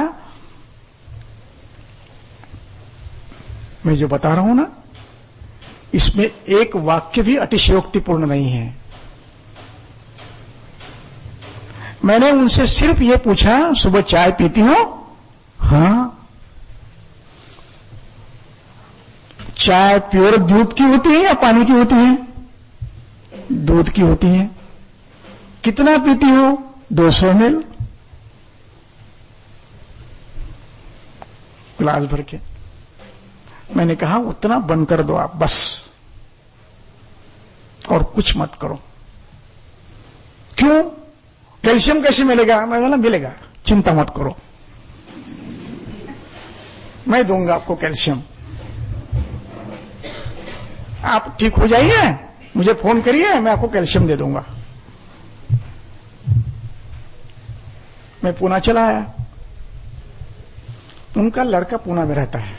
मैं जो बता रहा हूं ना, इसमें एक वाक्य भी अतिशयोक्तिपूर्ण नहीं है। मैंने उनसे सिर्फ ये पूछा, सुबह चाय पीती हो? हाँ। चाय प्योर दूध की होती है या पानी की होती है? दूध की होती है। कितना पीती हो? 200 ml गिलास भर के। मैंने कहा उतना बंद कर दो आप बस, और कुछ मत करो। क्यों? कैल्शियम कैसे मिलेगा? मैं बोला मिलेगा, चिंता मत करो, मैं दूंगा आपको कैल्शियम। आप ठीक हो जाइए, मुझे फोन करिए, मैं आपको कैल्शियम दे दूंगा। मैं पूना चला आया। उनका लड़का पूना में रहता है,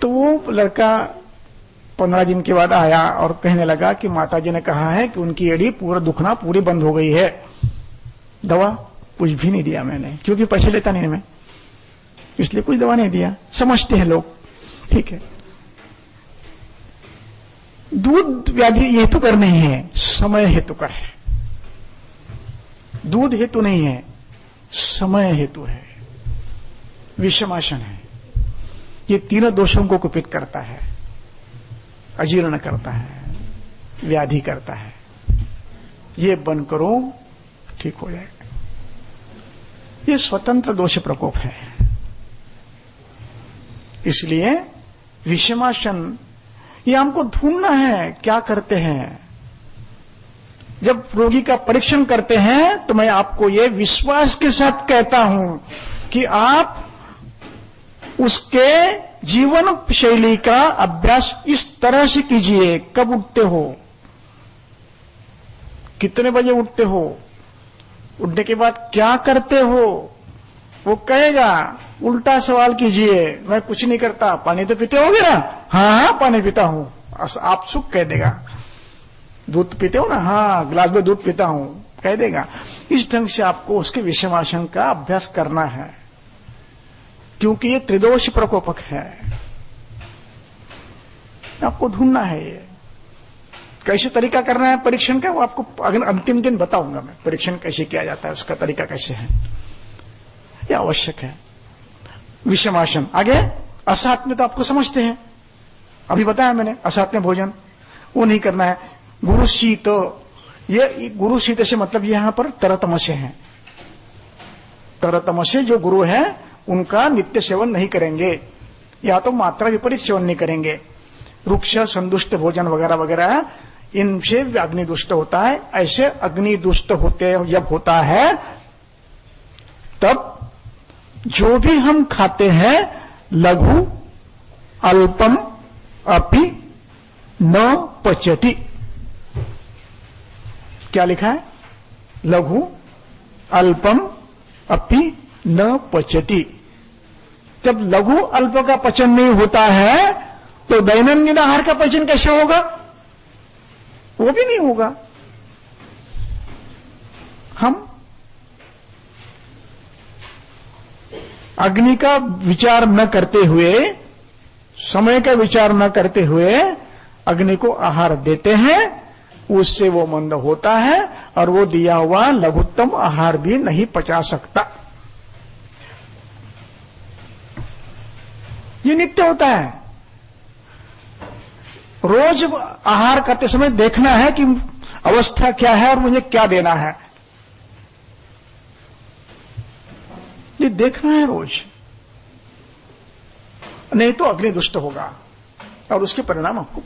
तो वो लड़का 15 दिन के बाद आया और कहने लगा कि माताजी ने कहा है कि उनकी एड़ी पूरा दुखना पूरी बंद हो गई है। दवा कुछ भी नहीं दिया मैंने, क्योंकि पैसे लेता नहीं मैं, इसलिए कुछ दवा नहीं दिया। समझते हैं लोग, ठीक है। दूध व्याधि हेतुकर नहीं है, समय हेतुकर है। दूध हेतु नहीं है, समय हेतु है, विषमाशन है। ये तीनों दोषों को कुपित करता है, अजीर्ण करता है, व्याधि करता है। ये बंद करो, ठीक हो जाएगा। ये स्वतंत्र दोष प्रकोप है। इसलिए विषमाशन ये हमको ढूंढना है, क्या करते हैं। जब रोगी का परीक्षण करते हैं तो मैं आपको ये विश्वास के साथ कहता हूं कि आप उसके जीवन शैली का अभ्यास इस तरह से कीजिए। कब उठते हो, कितने बजे उठते हो, उठने के बाद क्या करते हो। वो कहेगा, उल्टा सवाल कीजिए, मैं कुछ नहीं करता, पानी तो पीते होगे ना? हाँ हाँ पानी पीता हूं। आप सुख कह देगा। दूध पीते हो ना? हाँ गिलास में दूध पीता हूं, कह देगा। इस ढंग से आपको उसके विषमाशन का अभ्यास करना है, क्योंकि ये त्रिदोष प्रकोपक है। आपको ढूंढना है। ये कैसे तरीका करना है परीक्षण का, वो आपको अंतिम दिन बताऊंगा मैं। परीक्षण कैसे किया जाता है, उसका तरीका कैसे है, यह आवश्यक है। विषमाशन। आगे असात्म्य तो आपको समझते हैं, अभी बताया मैंने। असात्म्य भोजन वो नहीं करना है। गुरु शीत, ये गुरु शीत से मतलब यहां पर तरतमसे हैं। तरतमसे जो गुरु हैं उनका नित्य सेवन नहीं करेंगे, या तो मात्रा विपरीत सेवन नहीं करेंगे। रुक्ष संदुष्ट भोजन वगैरह वगैरह, इनसे अग्नि दुष्ट होता है। ऐसे अग्नि दुष्ट होते जब होता है, तब जो भी हम खाते हैं लघु अल्पम अपि न पचति। क्या लिखा है? लघु अल्पम अपि न पचति। जब लघु अल्प का पचन नहीं होता है तो दैनंदिन आहार का पचन कैसे होगा? वो भी नहीं होगा। हम अग्नि का विचार न करते हुए, समय का विचार न करते हुए अग्नि को आहार देते हैं, उससे वो मंद होता है और वो दिया हुआ लघुत्तम आहार भी नहीं पचा सकता। ये नित्य होता है। रोज आहार करते समय देखना है कि अवस्था क्या है और मुझे क्या देना है, ये देखना है रोज, नहीं तो अग्नि दुष्ट होगा और उसके परिणाम आपको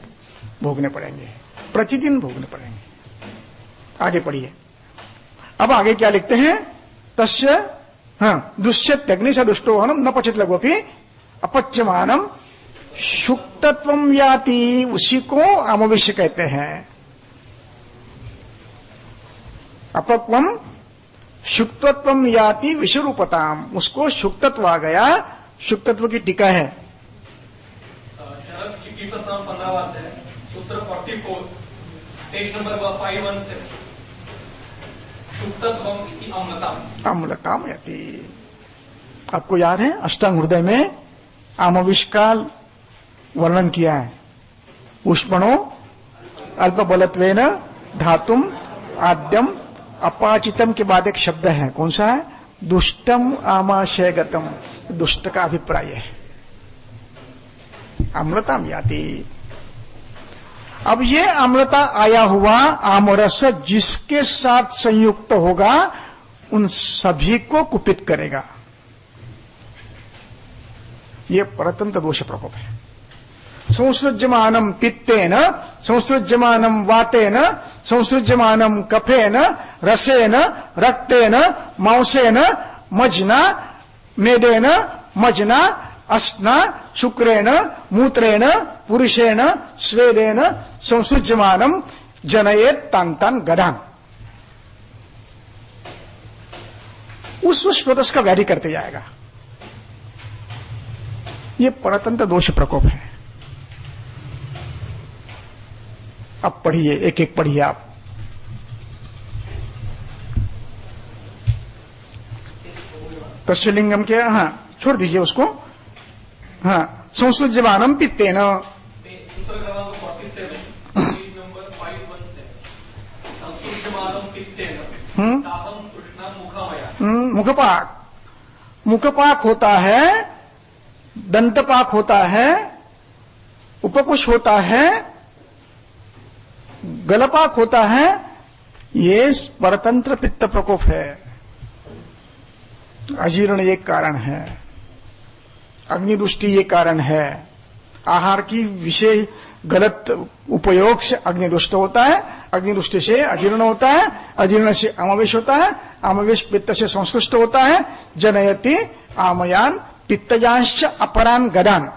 भोगने पड़ेंगे, प्रतिदिन भोगने पड़ेंगे। आगे पढ़िए। अब आगे क्या लिखते हैं? तस्य दुष्यत अग्नि से दुष्टो हनम न पचित लघोपि अपच्यमानम शुक्तत्वम याति, उसी को आमविष्य कहते हैं। अपक्वम शुक्तत्वम याति विषरूपताम, उसको शुक्तत्व आ गया। शुक्तत्व की टीका है शरद चिकित्सा नाम 15 है, सूत्र 44 पेज नंबर 51 से। शुक्तत्वम इति अम्लताम, अम्लताम याति। आपको याद है अष्टांग हृदय में आमविष का वर्णन किया है। उष्मणो अल्प बलत्वेन धातुम आद्यम अपाचितम के बाद एक शब्द है, कौन सा है? दुष्टम आमाशयगतम, दुष्ट का अभिप्राय है। अम्लताम याति। अब ये अम्लता आया हुआ आमरस जिसके साथ संयुक्त होगा उन सभी को कुपित करेगा। ये परतंत्र दोष प्रकोप है। संसृज्यमानम पित्तेन, संसृज्यमानम वातेन, संसृज्यमानम कफेन, रसेन, रक्तेन, मांसेन, मजना, मेदेन, मजना, अस्ना, शुक्रेण, मूत्रेण, पुरुषेण, स्वेदेन संसृज्यमानम जनयेत तांतान गदान। उस स्रोतस का व्याधि करते जाएगा। ये परतंत्र दोष प्रकोप है। अब पढ़िए, एक एक पढ़िए आप। तस्लिंगम के छोड़ दीजिए उसको। संसृज्यमानम पित्तेन, सूत्र क्रमांक 47 पेज नंबर 51 से। संसृज्यमानम पित्तेन दाहम तृष्णा मुखामया। मुखपाक, मुखपाक होता है, दंतपाक होता है, उपकुश होता है, गलपाक होता है। ये परतंत्र पित्त प्रकोप है। अजीर्ण एक कारण है, अग्निदुष्टि ये कारण है। आहार की विशेष गलत उपयोग से अग्निदुष्ट होता है, अग्निदुष्टि से अजीर्ण होता है, अजीर्ण से आमवेश होता है, आमवेश पित्त से संश्लिष्ट होता है। जनयति आमयान पित्तजांश अपरान गदान।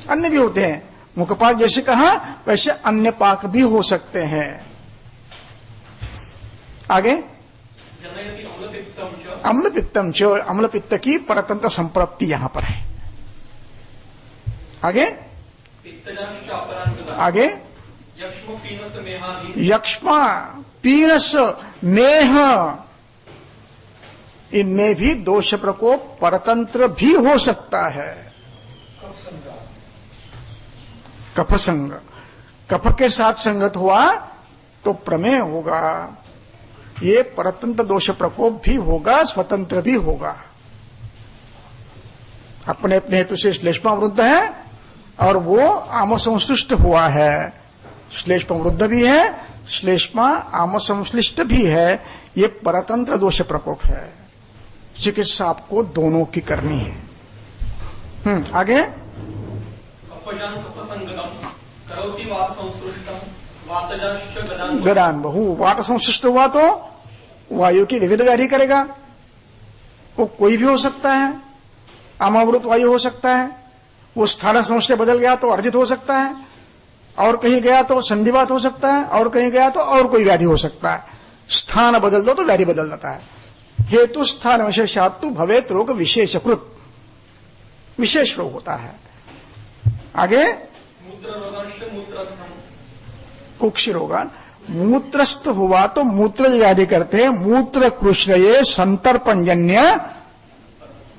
अन्य भी होते हैं, मुखपाक जैसे कहा वैसे अन्य पाक भी हो सकते हैं। आगे जनयति अम्लपित्तम च, अम्लपित्तम च, अम्लपित्त की परतंत्र संप्राप्ति यहां पर है। आगे पित्तजांश अपरान गदान। आगे यक्ष्म पीनस मेहादि, यक्ष्मा पीनस मेह, इनमें भी दोष प्रकोप परतंत्र भी हो सकता है। कफ संग, कफ के साथ संगत हुआ तो प्रमेय होगा। ये परतंत्र दोष प्रकोप भी होगा, स्वतंत्र भी होगा। अपने अपने हेतु से श्लेष्मा वृद्ध है और वो आम संश्लिष्ट हुआ है। श्लेष्मा वृद्ध भी है, श्लेष्मा आम संश्लिष्ट भी है। ये परतंत्र दोष प्रकोप है। चिकित्सा आपको दोनों की करनी है। आगे कफजान कफसंगतम करोति वात संसृष्टम वातजांश्च गदान। गदान बहु, वात संश्लिष्ट हुआ तो वायु की विविध व्याधि करेगा। वो कोई भी हो सकता है, आमावृत वायु हो सकता है, वो स्थान संशय बदल गया तो अर्जित हो सकता है, और कहीं गया तो संधिवात हो सकता है, और कहीं गया तो और कोई व्याधि हो सकता है। स्थान बदल दो तो व्याधि बदल जाता है। हेतु स्थान विशेषातु भवेत रोग विशेषकृत, विशेष रोग होता है। आगे मूत्र रोगांश्च मूत्रस्थम, कुक्षि रोगान, मूत्रस्थ हुआ तो मूत्र व्याधि करते हैं। मूत्र कृष्णये संतर्पणजन्य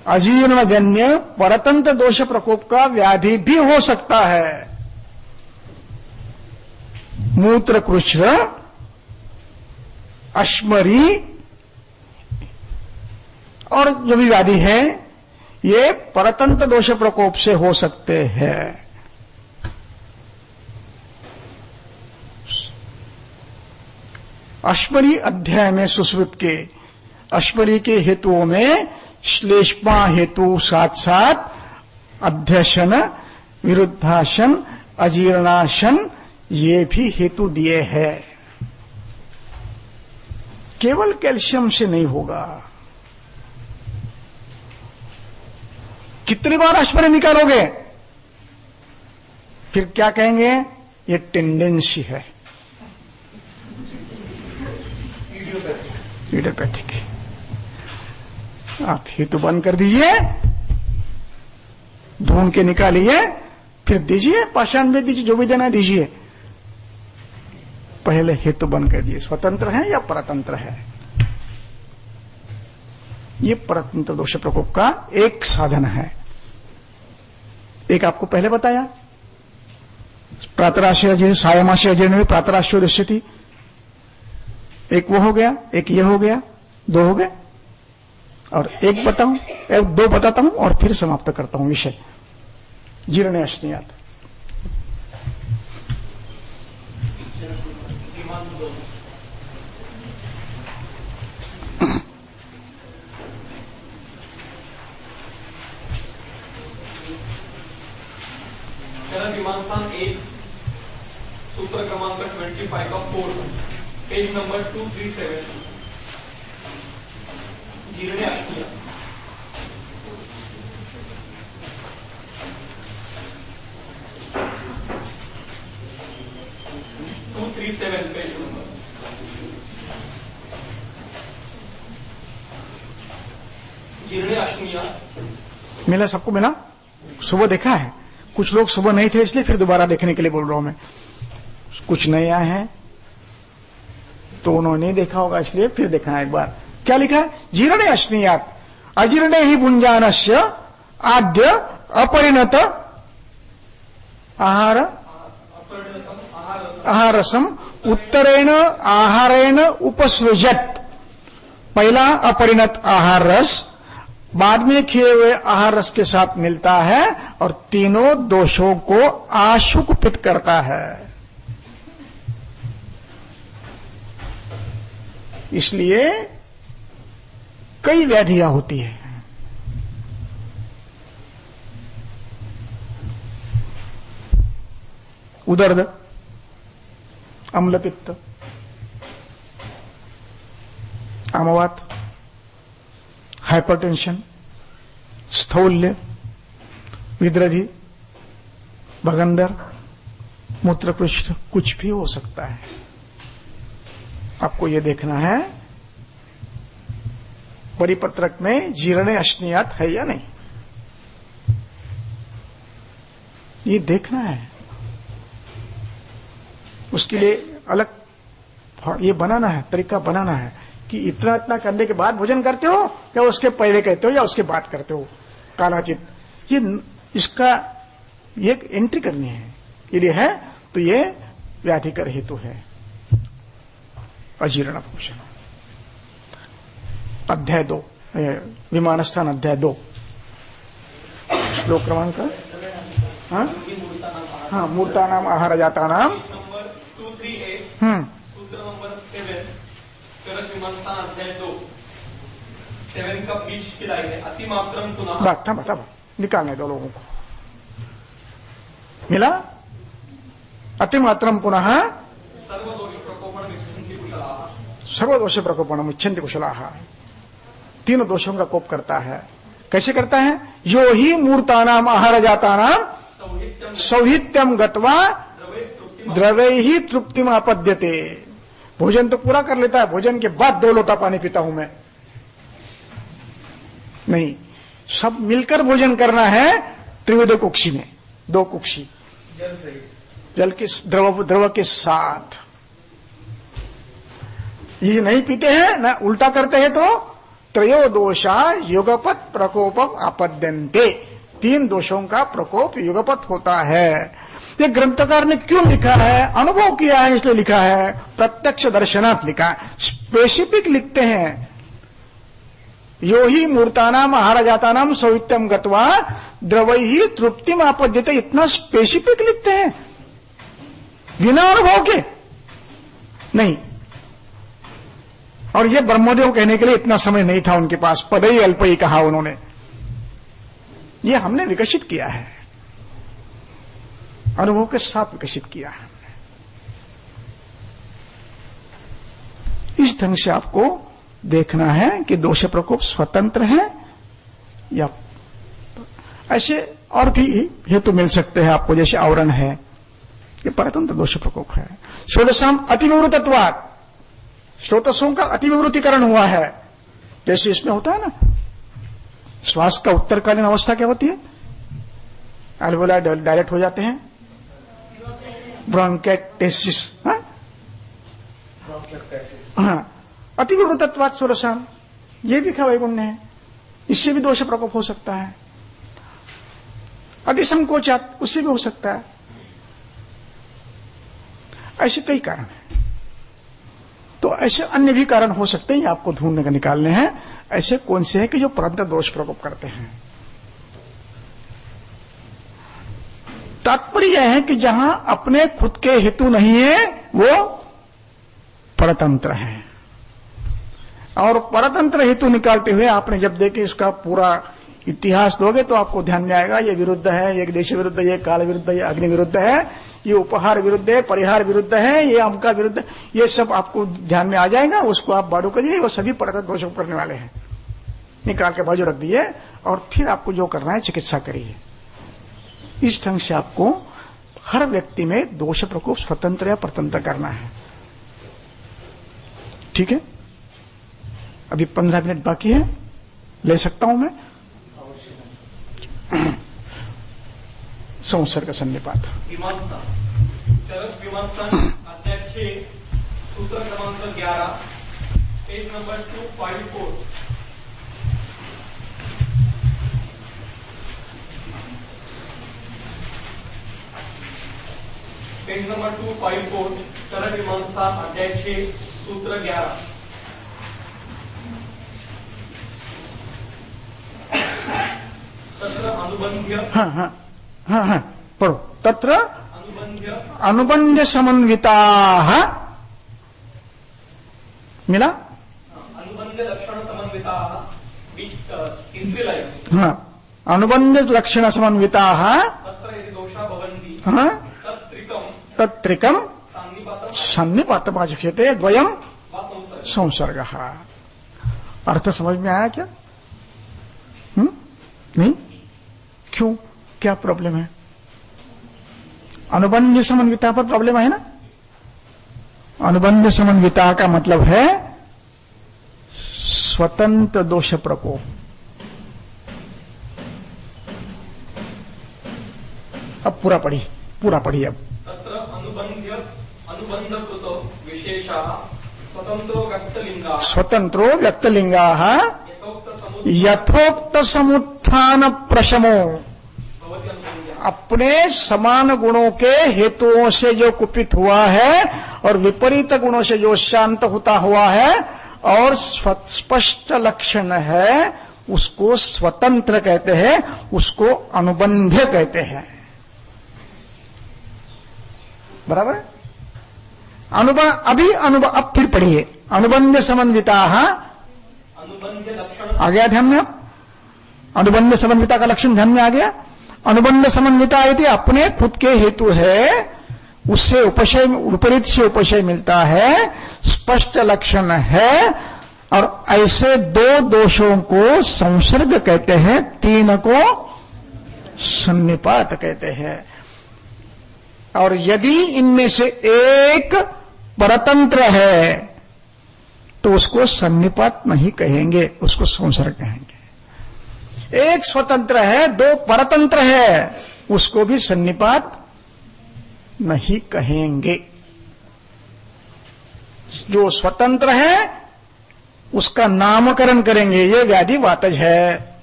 अजीर्णजन्य परतंत्र दोष प्रकोप का व्याधि भी हो सकता है। मूत्रकृष्ण, अश्मरी और जो भी व्याधि है ये परतंत्र दोष प्रकोप से हो सकते हैं। अश्मरी अध्याय में सुश्रुत के अश्मरी के हेतुओं में श्लेष्मा हेतु साथ साथ अध्यशन, विरुद्धासन, अजीर्णासन ये भी हेतु दिए हैं। केवल कैल्शियम से नहीं होगा। कितनी बार अश्मरी निकालोगे फिर क्या कहेंगे? ये टेंडेंसी है, इडियोपैथिक। आप हेतु बंद कर दीजिए, ढूंढ के निकालिए, फिर दीजिए, पाषाण में दीजिए, जो भी देना दीजिए। पहले हेतु बंद कर दिए, स्वतंत्र है या परतंत्र है। ये परतंत्र दोष प्रकोप का एक साधन है। एक आपको पहले बताया, प्रातराशय सायमाशय जीर्ण प्रातराशय दृश्यति, एक वो हो गया, एक ये हो गया, दो हो गए, और एक बताऊं, एक दो बताता हूं और फिर समाप्त करता हूं विषय। जीर्ण अश्नियात विमान स्थान 1 सूत्र क्रमांक 25 का 4 पेज नंबर 237 जीर्ण अश्निया। पेज नंबर जीर्ण अश्निया मिला, सबको मिला। सुबह देखा है, कुछ लोग सुबह नहीं थे इसलिए फिर दोबारा देखने के लिए बोल रहा हूं मैं। कुछ नए आए हैं तो उन्होंने नहीं देखा होगा इसलिए फिर देखना एक बार। क्या लिखा है? जीर्णे अश्नियात अजीर्णे ही भुंजानस्य आद्य अपरिणत आहारसम उत्तरेण आहारेण उपसृजत। पहला अपरिणत आहार रस बाद में किए हुए आहार रस के साथ मिलता है और तीनों दोषों को आशुकुपित करता है। इसलिए कई व्याधियां होती है। उदर्द, अम्लपित्त, आमवात, हाइपरटेंशन, स्थौल्य, विद्रधि, भगंदर, मूत्रपृष्ठ, कुछ भी हो सकता है। आपको यह देखना है परिपत्रक में जीर्ण अश्नियात है या नहीं, ये देखना है। उसके लिए अलग ये बनाना है, तरीका बनाना है कि इतना इतना करने के बाद भोजन करते हो या उसके पहले करते हो या उसके बाद करते हो। कालाचित ये इसका एक एंट्री करनी है। यदि है तो ये व्याधिकर हेतु है। अजीर्ण पोषण अध्याय 2 विमानस्थान अध्याय 2 श्लोक क्रमांक हाँ मूर्ता नाम आहार जाता नाम नंबर 238 सूत्र नंबर 7 चरक विमानस्थान अध्याय 2 7 का बीच की लाइन है। अतिमात्रम पुनः बात था बता निकालने दो लोगों को। मिला? अतिमात्रम पुनः सर्वदोष प्रकोपण विच्छन्ति कुशलाः। सर्वदोष प्रकोपण मुच्छन्ति कुशलाः। तीनों दोषों का कोप करता है। कैसे करता है? यो ही मूर्तानाम आहार जातानाम सौहित्यम गत्वा द्रवै ही तृप्तिम आपद्यते। भोजन तो पूरा कर लेता है, भोजन के बाद 2 लोटा पानी पीता हूं मैं, नहीं, सब मिलकर भोजन करना है। त्रिविध कुक्षी में 2 कुक्षी जल के द्रव के साथ। ये नहीं पीते हैं ना, उल्टा करते हैं तो त्रयो दोषा युगपत प्रकोपम आपद्यन्ते। 3 दोषों का प्रकोप युगपत होता है। ये ग्रंथकार ने क्यों लिखा है? अनुभव किया है इसलिए लिखा है, प्रत्यक्ष दर्शनार्थ लिखा है। स्पेसिफिक लिखते हैं, यो ही मूर्तानाम आहार जातानाम सौवित्यम गत्वा द्रवैहि तृप्तिम आपद्यते, इतना स्पेसिफिक लिखते हैं बिना अनुभव के नहीं। और ये ब्रह्मदेव कहने के लिए इतना समय नहीं था उनके पास, पदई अल्पई कहा उन्होंने। ये हमने विकसित किया है, अनुभव के साथ विकसित किया है। इस ढंग से आपको देखना है कि दोष प्रकोप स्वतंत्र है या ऐसे और भी हेतु मिल सकते हैं आपको, जैसे आवरण है, ये परतंत्र दोष प्रकोप है। षोडशाम अतिविवृतत्वात्, स्रोतसों का अतिविवृतिकरण हुआ है, जैसे इसमें होता है ना, श्वास का उत्तरकालीन अवस्था क्या होती है? एल्वोलाई डायरेक्ट हो जाते हैं, ब्रोंकेटेसिस, हाँ, अतिविवृतत्वात् षोडशाम, ये भी क्या वैगुण्य है, इससे भी दोष प्रकोप हो सकता है। अतिसंकोचात्, उससे भी हो सकता है। ऐसे कई कारण हैं, तो ऐसे अन्य भी कारण हो सकते हैं, आपको ढूंढने का निकालने हैं। ऐसे कौन से हैं कि जो परंतर दोष प्रकोप करते हैं? तात्पर्य यह है कि जहां अपने खुद के हेतु नहीं है वो परतंत्र है। और परतंत्र हेतु निकालते हुए आपने जब देखे इसका पूरा इतिहास दोगे तो आपको ध्यान में आएगा, ये विरुद्ध है, ये देश विरुद्ध है, ये काल विरुद्ध है, ये अग्नि विरुद्ध है, ये उपहार विरुद्ध है, परिहार विरुद्ध है, ये अमका विरुद्ध है, ये सब आपको ध्यान में आ जाएगा। उसको आप बारू करिए, वो सभी परतंत्र दोष करने वाले हैं, निकाल के बाजू रख दिए और फिर आपको जो करना है चिकित्सा करिए। इस ढंग से आपको हर व्यक्ति में दोष प्रकोप स्वतंत्र या परतंत्र करना है। ठीक है, अभी 15 मिनट बाकी है, ले सकता हूं मैं? संसर्ग सन्निपात मीमांसा चरक मीमांसा अध्याय 6 सूत्र क्रमांक 11 पेज नंबर 254। पेज नंबर 254 चरक मीमांसा अध्याय 6 सूत्र 11। तत्र अनुबंध्य, हाँ, पढ़ो। तत्र अनुबंध्य अनुबंध्य समन्विताः, मिला? अनुबंध्य लक्षण समन्विताः, तीसरी लाइन। हाँ, अनुबंध्य लक्षण समन्विताः, तत्र यदि दोषा भवन्ति हाँ, तत्त्रिकम् तत्त्रिकम् सन्निपातमाचक्ष्यते द्वयम् वा संसर्गः। संसर्गः। अर्थ समझ में आया क्या? नहीं? क्यों, क्या प्रॉब्लम है? अनुबंध समन्विता पर प्रॉब्लम है ना? अनुबंध समन्विता का मतलब है स्वतंत्र दोष प्रकोप। अब पूरा पढ़िए अब। तत्र अनुबंधकृतो विशेषाः स्वतंत्रो व्यक्तलिंगाः यथोक्त समुत्थान प्रशमो, अपने समान गुणों के हेतुओं से जो कुपित हुआ है और विपरीत गुणों से जो शांत होता हुआ है और स्पष्ट लक्षण है, उसको स्वतंत्र कहते हैं, उसको अनुबंध्य कहते हैं। बराबर? अब फिर पढ़िए। अनुबंध समन्विताः, आ गया ध्यान में? अब अनुबंध समन्विता का लक्षण ध्यान में आ गया। अनुबंध समन्विता यदि अपने खुद के हेतु है, उससे उपशय, विपरीत से उपशय मिलता है, स्पष्ट लक्षण है, और ऐसे दो दोषों को संसर्ग कहते हैं, तीन को सन्निपात कहते हैं। और यदि इनमें से एक परतंत्र है तो उसको सन्निपात नहीं कहेंगे, उसको संसर्ग कहेंगे। एक स्वतंत्र है, दो परतंत्र है, उसको भी सन्निपात नहीं कहेंगे। जो स्वतंत्र है उसका नामकरण करेंगे, ये व्याधि वातज है,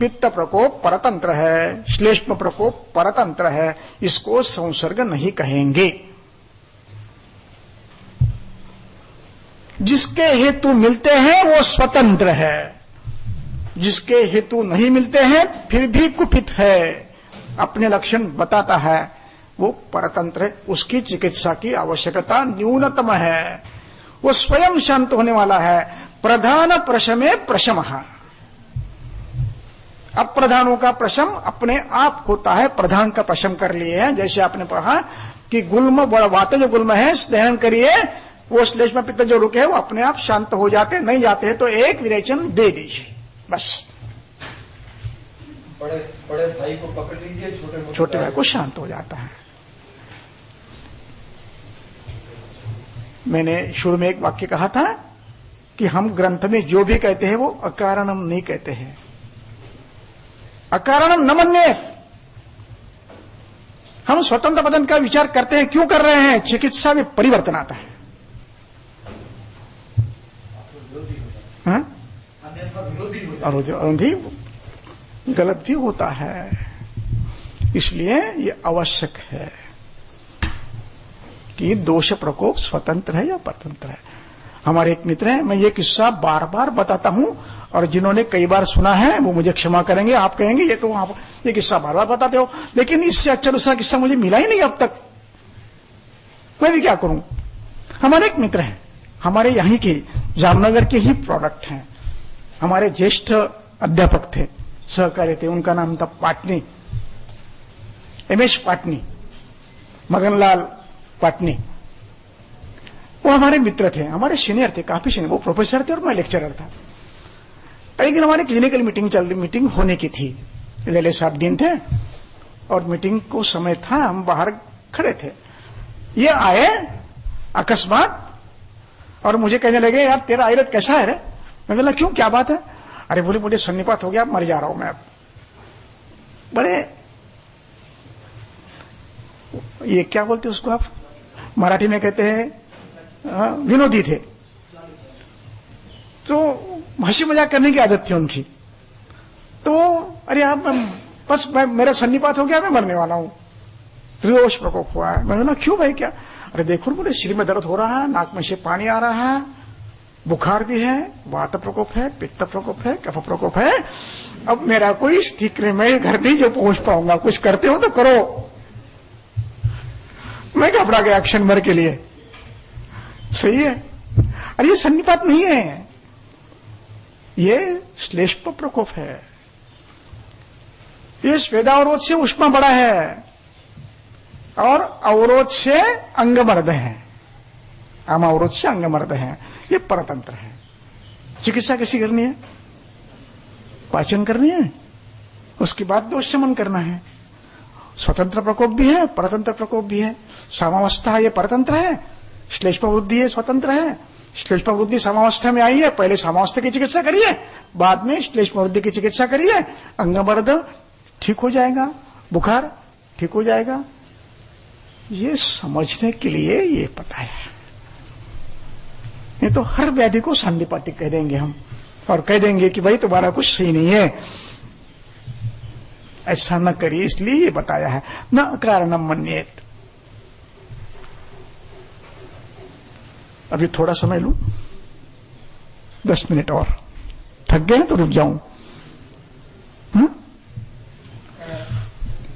पित्त प्रकोप परतंत्र है, श्लेष्म प्रकोप परतंत्र है, इसको संसर्ग नहीं कहेंगे। जिसके हेतु मिलते हैं वो स्वतंत्र है, जिसके हेतु नहीं मिलते हैं फिर भी कुपित है, अपने लक्षण बताता है, वो परतंत्र है। उसकी चिकित्सा की आवश्यकता न्यूनतम है, वो स्वयं शांत होने वाला है। प्रधान प्रशमे प्रशमः, अप्रधानों का प्रशम अपने आप होता है, प्रधान का प्रशम कर लिए हैं। जैसे आपने कहा कि गुल्म वात जो गुल्म है दहन करिए, वो श्लेष्म पित्त जो रुके हैं वो अपने आप शांत हो जाते, नहीं जाते हैं तो एक विरेचन दे दीजिए बस। बड़े भाई को पकड़ लीजिए, छोटे भाई को शांत हो जाता है। मैंने शुरू में एक वाक्य कहा था कि हम ग्रंथ में जो भी कहते हैं वो अकारणम नहीं कहते हैं, अकारणम न मन्येत। हम स्वतंत्र पतन का विचार करते हैं, क्यों कर रहे हैं? चिकित्सा में परिवर्तन आता है। विरोधी गलत भी होता है, इसलिए ये आवश्यक है कि दोष प्रकोप स्वतंत्र है या परतंत्र है। हमारे एक मित्र हैं, मैं ये किस्सा बार बार बताता हूं और जिन्होंने कई बार सुना है वो मुझे क्षमा करेंगे। आप कहेंगे ये तो आप ये किस्सा बार बार बताते हो, लेकिन इससे अच्छा दूसरा किस्सा मुझे मिला ही नहीं अब तक, मैं भी क्या करूं। हमारे एक मित्र हैं, हमारे यहीं के जामनगर के ही प्रोडक्ट हैं, हमारे ज्येष्ठ अध्यापक थे, सहकारी थे, उनका नाम था पाटनी, एमएस पाटनी, मगनलाल पाटनी। वो हमारे मित्र थे, हमारे सीनियर थे, काफी सीनियर। वो प्रोफेसर थे और मैं लेक्चरर था। एक दिन हमारी क्लिनिकल मीटिंग होने की थी, लेले साहब दिन थे और मीटिंग को समय था, हम बाहर खड़े थे। ये आए अकस्मात और मुझे कहने लगे, यार तेरा आयुर्वेद कैसा है रे? मैं बोला क्यों, क्या बात है? अरे बोले मुझे सन्निपात हो गया, मर जा रहा हूं मैं अब। बड़े ये क्या बोलते उसको आप, मराठी में कहते हैं विनोदी थे, तो हंसी मजाक करने की आदत थी उनकी। तो अरे आप बस मेरा सन्निपात हो गया, मैं मरने वाला हूं, त्रिदोष प्रकोप हुआ है। मैंने बोला क्यों भाई, क्या? अरे देखो मुझे सिर में दर्द हो रहा है, नाक में से पानी आ रहा है, बुखार भी है, वात प्रकोप है, पित्त प्रकोप है, कफ प्रकोप है। अब मेरा कोई ठीक नहीं, मैं घर नहीं जो पहुंच पाऊंगा, कुछ करते हो तो करो। मैं घबरा गया क्षण भर के लिए। सही है, अरे ये सन्निपात नहीं है, ये श्लेष्म प्रकोप है। ये स्वेदावरोध से उष्मा बड़ा है और अवरोध से अंगमर्द है, आमावरोध से अंगमर्द है, ये परतंत्र है। चिकित्सा कैसी करनी है? पाचन करनी है, उसके बाद दोष शमन करना है। स्वतंत्र प्रकोप भी है, परतंत्र प्रकोप भी है। सामावस्था ये परतंत्र है, श्लेष्म वृद्धि है स्वतंत्र है। श्लेष्म वृद्धि सामावस्था में आई है, पहले सामावस्था की चिकित्सा करिए, बाद में श्लेष्म वृद्धि की चिकित्सा करिए, अंगमर्द ठीक हो जाएगा, बुखार ठीक हो जाएगा। ये समझने के लिए ये पता है, नहीं तो हर व्याधि को सन्निपातिक कह देंगे हम और कह देंगे कि भाई तुम्हारा कुछ सही नहीं है। ऐसा न करिए, इसलिए ये बताया है, न कारणम मन्येत। अभी थोड़ा समय लूं, 10 मिनट और, थक गए तो रुक जाऊं।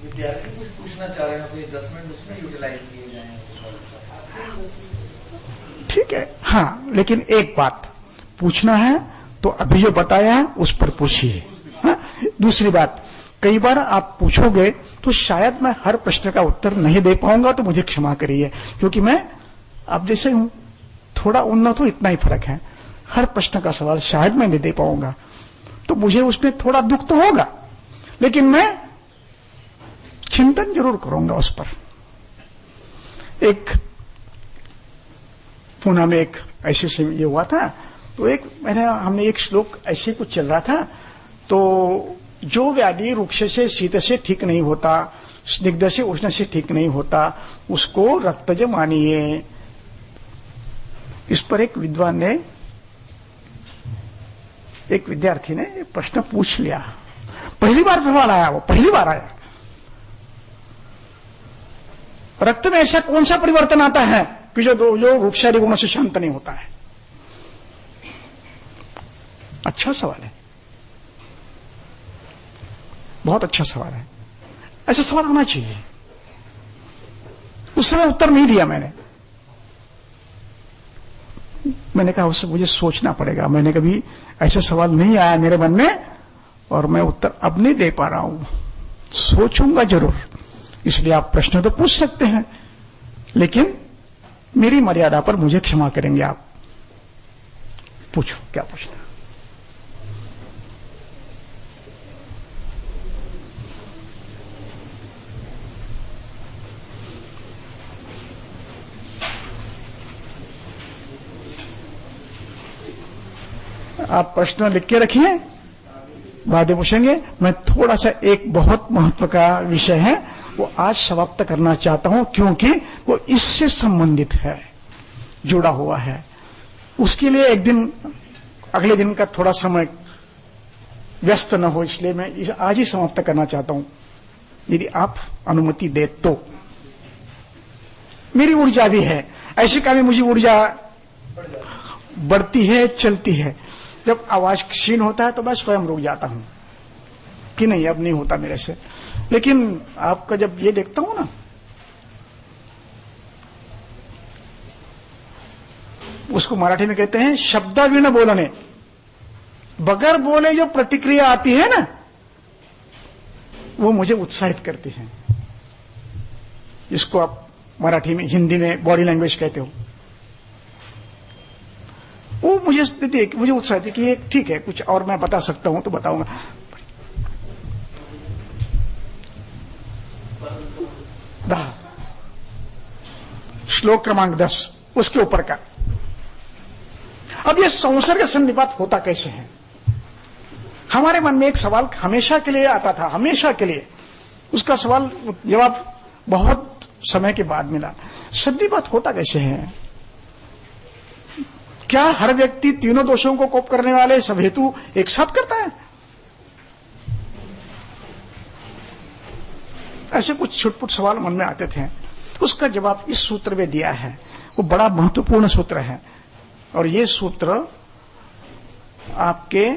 विद्यार्थी कुछ पूछना चाह रहे हैं तो ये 10 मिनट उसमें यूटिलाइज किए जाएं। ठीक है, हाँ, लेकिन एक बात पूछना है तो अभी जो बताया है उस पर पूछिए। हाँ? दूसरी बात, कई बार आप पूछोगे तो शायद मैं हर प्रश्न का उत्तर नहीं दे पाऊंगा, तो मुझे क्षमा करिए, क्योंकि मैं आप जैसे हूं, थोड़ा उन्नत हो, इतना ही फर्क है। हर प्रश्न का सवाल शायद मैं नहीं दे पाऊंगा, तो मुझे उसमें थोड़ा दुख तो होगा, लेकिन मैं चिंतन जरूर करूंगा उस पर। एक पुणे में एक ऐसे से ये हुआ था, तो हमने एक श्लोक ऐसे कुछ चल रहा था, तो जो व्याधि रुक्ष से शीत से ठीक नहीं होता, स्निग्ध से उष्ण से ठीक नहीं होता, उसको रक्तज मानिए। इस पर एक विद्वान ने, एक विद्यार्थी ने प्रश्न पूछ लिया। पहली बार सवाल आया, वो पहली बार आया। रक्त में ऐसा कौन सा परिवर्तन आता है कि जो रूपशाली गुणों से शांत नहीं होता है? अच्छा सवाल है, बहुत अच्छा सवाल है। ऐसा सवाल होना चाहिए। उस समय उत्तर नहीं दिया मैंने कहा उससे मुझे सोचना पड़ेगा। मैंने कभी ऐसा सवाल नहीं आया मेरे मन में और मैं उत्तर अब नहीं दे पा रहा हूं, सोचूंगा जरूर। इसलिए आप प्रश्न तो पूछ सकते हैं, लेकिन मेरी मर्यादा पर मुझे क्षमा करेंगे आप। पूछो, क्या पूछना? आप प्रश्न लिख के रखिए, बाद में पूछेंगे। मैं थोड़ा सा एक बहुत महत्व का विषय है वो आज समाप्त करना चाहता हूं, क्योंकि वो इससे संबंधित है, जुड़ा हुआ है। उसके लिए एक दिन, अगले दिन का थोड़ा समय व्यस्त न हो, इसलिए मैं आज ही समाप्त करना चाहता हूं, यदि आप अनुमति दे तो। मेरी ऊर्जा भी है, ऐसे काम में मुझे ऊर्जा बढ़ती है, चलती है। जब आवाज क्षीण होता है तो मैं स्वयं रुक जाता हूं कि नहीं, अब नहीं होता मेरे से। लेकिन आपका जब ये देखता हूं ना, उसको मराठी में कहते हैं शब्दाविण बोलने, बगैर बोले जो प्रतिक्रिया आती है ना, वो मुझे उत्साहित करती है। इसको आप मराठी में, हिंदी में बॉडी लैंग्वेज कहते हो। वो मुझे उत्साहित है कि ठीक है, कुछ और मैं बता सकता हूं तो बताऊंगा। श्लोक क्रमांक 10 उसके ऊपर का। अब ये संसर्ग सन्निपात होता कैसे है? हमारे मन में एक सवाल हमेशा के लिए आता था, हमेशा के लिए। उसका सवाल जवाब बहुत समय के बाद मिला। सन्निपात होता कैसे है? क्या हर व्यक्ति तीनों दोषों को कोप करने वाले सब हेतु एक साथ करता है? ऐसे कुछ छुटपुट सवाल मन में आते थे। उसका जवाब इस सूत्र में दिया है। वो बड़ा महत्वपूर्ण सूत्र है और ये सूत्र आपके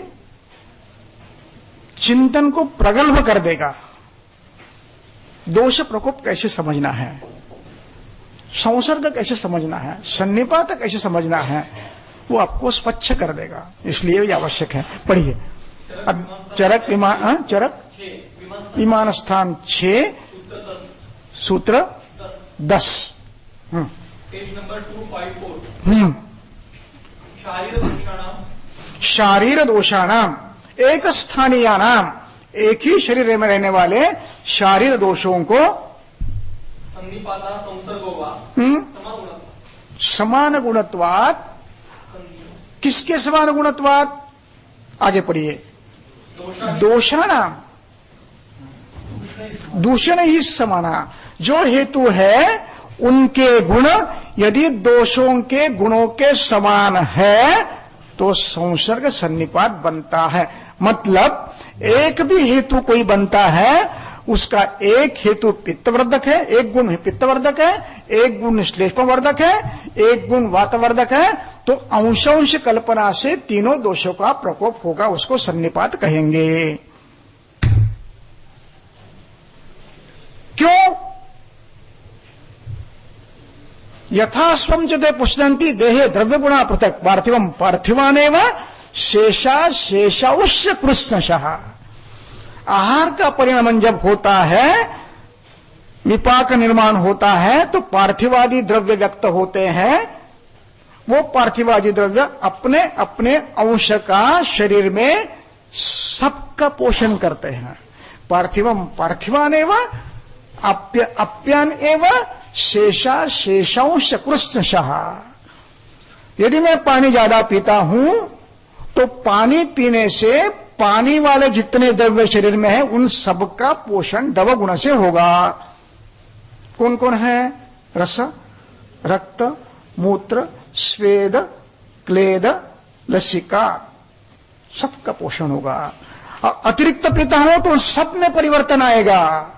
चिंतन को प्रगल्भ कर देगा। दोष प्रकोप कैसे समझना है, संसर्ग कैसे समझना है, सन्निपात कैसे समझना है, वो आपको स्वच्छ कर देगा। इसलिए ये आवश्यक है। पढ़िए। अब चरक विमान स्थान 6 सूत्र 10 पेज नंबर 254। शारीर दोषाणाम एक स्थानीयानाम, एक ही शरीर में रहने वाले शारीर दोषों को सन्निपाता संसर्गो वा समान गुणत्वात्। किसके समान गुणत्वात्? आगे पढ़िए। दोषाणाम, दूषण ही समाना। जो हेतु है उनके गुण यदि दोषों के गुणों के समान है तो संसर्ग सन्निपात बनता है। मतलब एक भी हेतु कोई बनता है, उसका एक हेतु पित्तवर्धक है, एक गुण पित्तवर्धक है, एक गुण श्लेष्मवर्धक है, एक गुण वातवर्धक है, तो अंश कल्पना से तीनों दोषों का प्रकोप होगा, उसको सन्निपात कहेंगे। क्यों? यथा स्वं च ते पुष्णन्ति देहे द्रव्य गुणा पृथक पार्थिवम पार्थिवानेव शेषाउष कृष्णशः। आहार का परिणाम जब होता है, विपाक निर्माण होता है, तो पार्थिवादि द्रव्य व्यक्त होते हैं। वो पार्थिवादि द्रव्य अपने अपने अंश का शरीर में सबका पोषण करते हैं। पार्थिवम पार्थिवानेव अप्यान एव शेषांश कृष्णशः। यदि मैं पानी ज्यादा पीता हूं तो पानी पीने से पानी वाले जितने द्रव्य शरीर में है उन सबका पोषण दव गुण से होगा। कौन कौन है? रस, रक्त, मूत्र, स्वेद, क्लेद, लसिका, सबका पोषण होगा। और अतिरिक्त पीता हूं तो सब में परिवर्तन आएगा।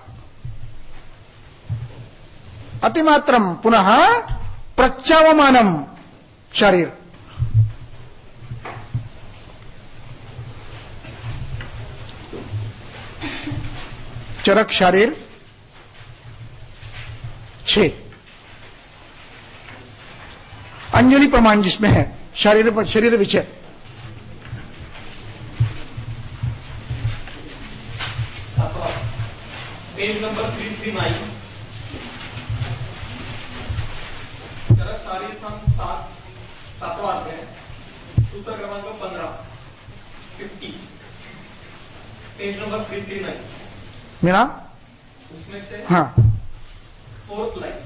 अतिमात्रम पुनः प्रच्चावमानम शरीर, चरक शरीर 6, अंजलि प्रमाण जिसमें है शरीर विषय। पेज नंबर 339, चरक शारीर स्थान 7वां अध्याय, सूत्र क्रमांक 50, पेज नंबर 339 मेरा उसमें से हाँ 4th लाइन,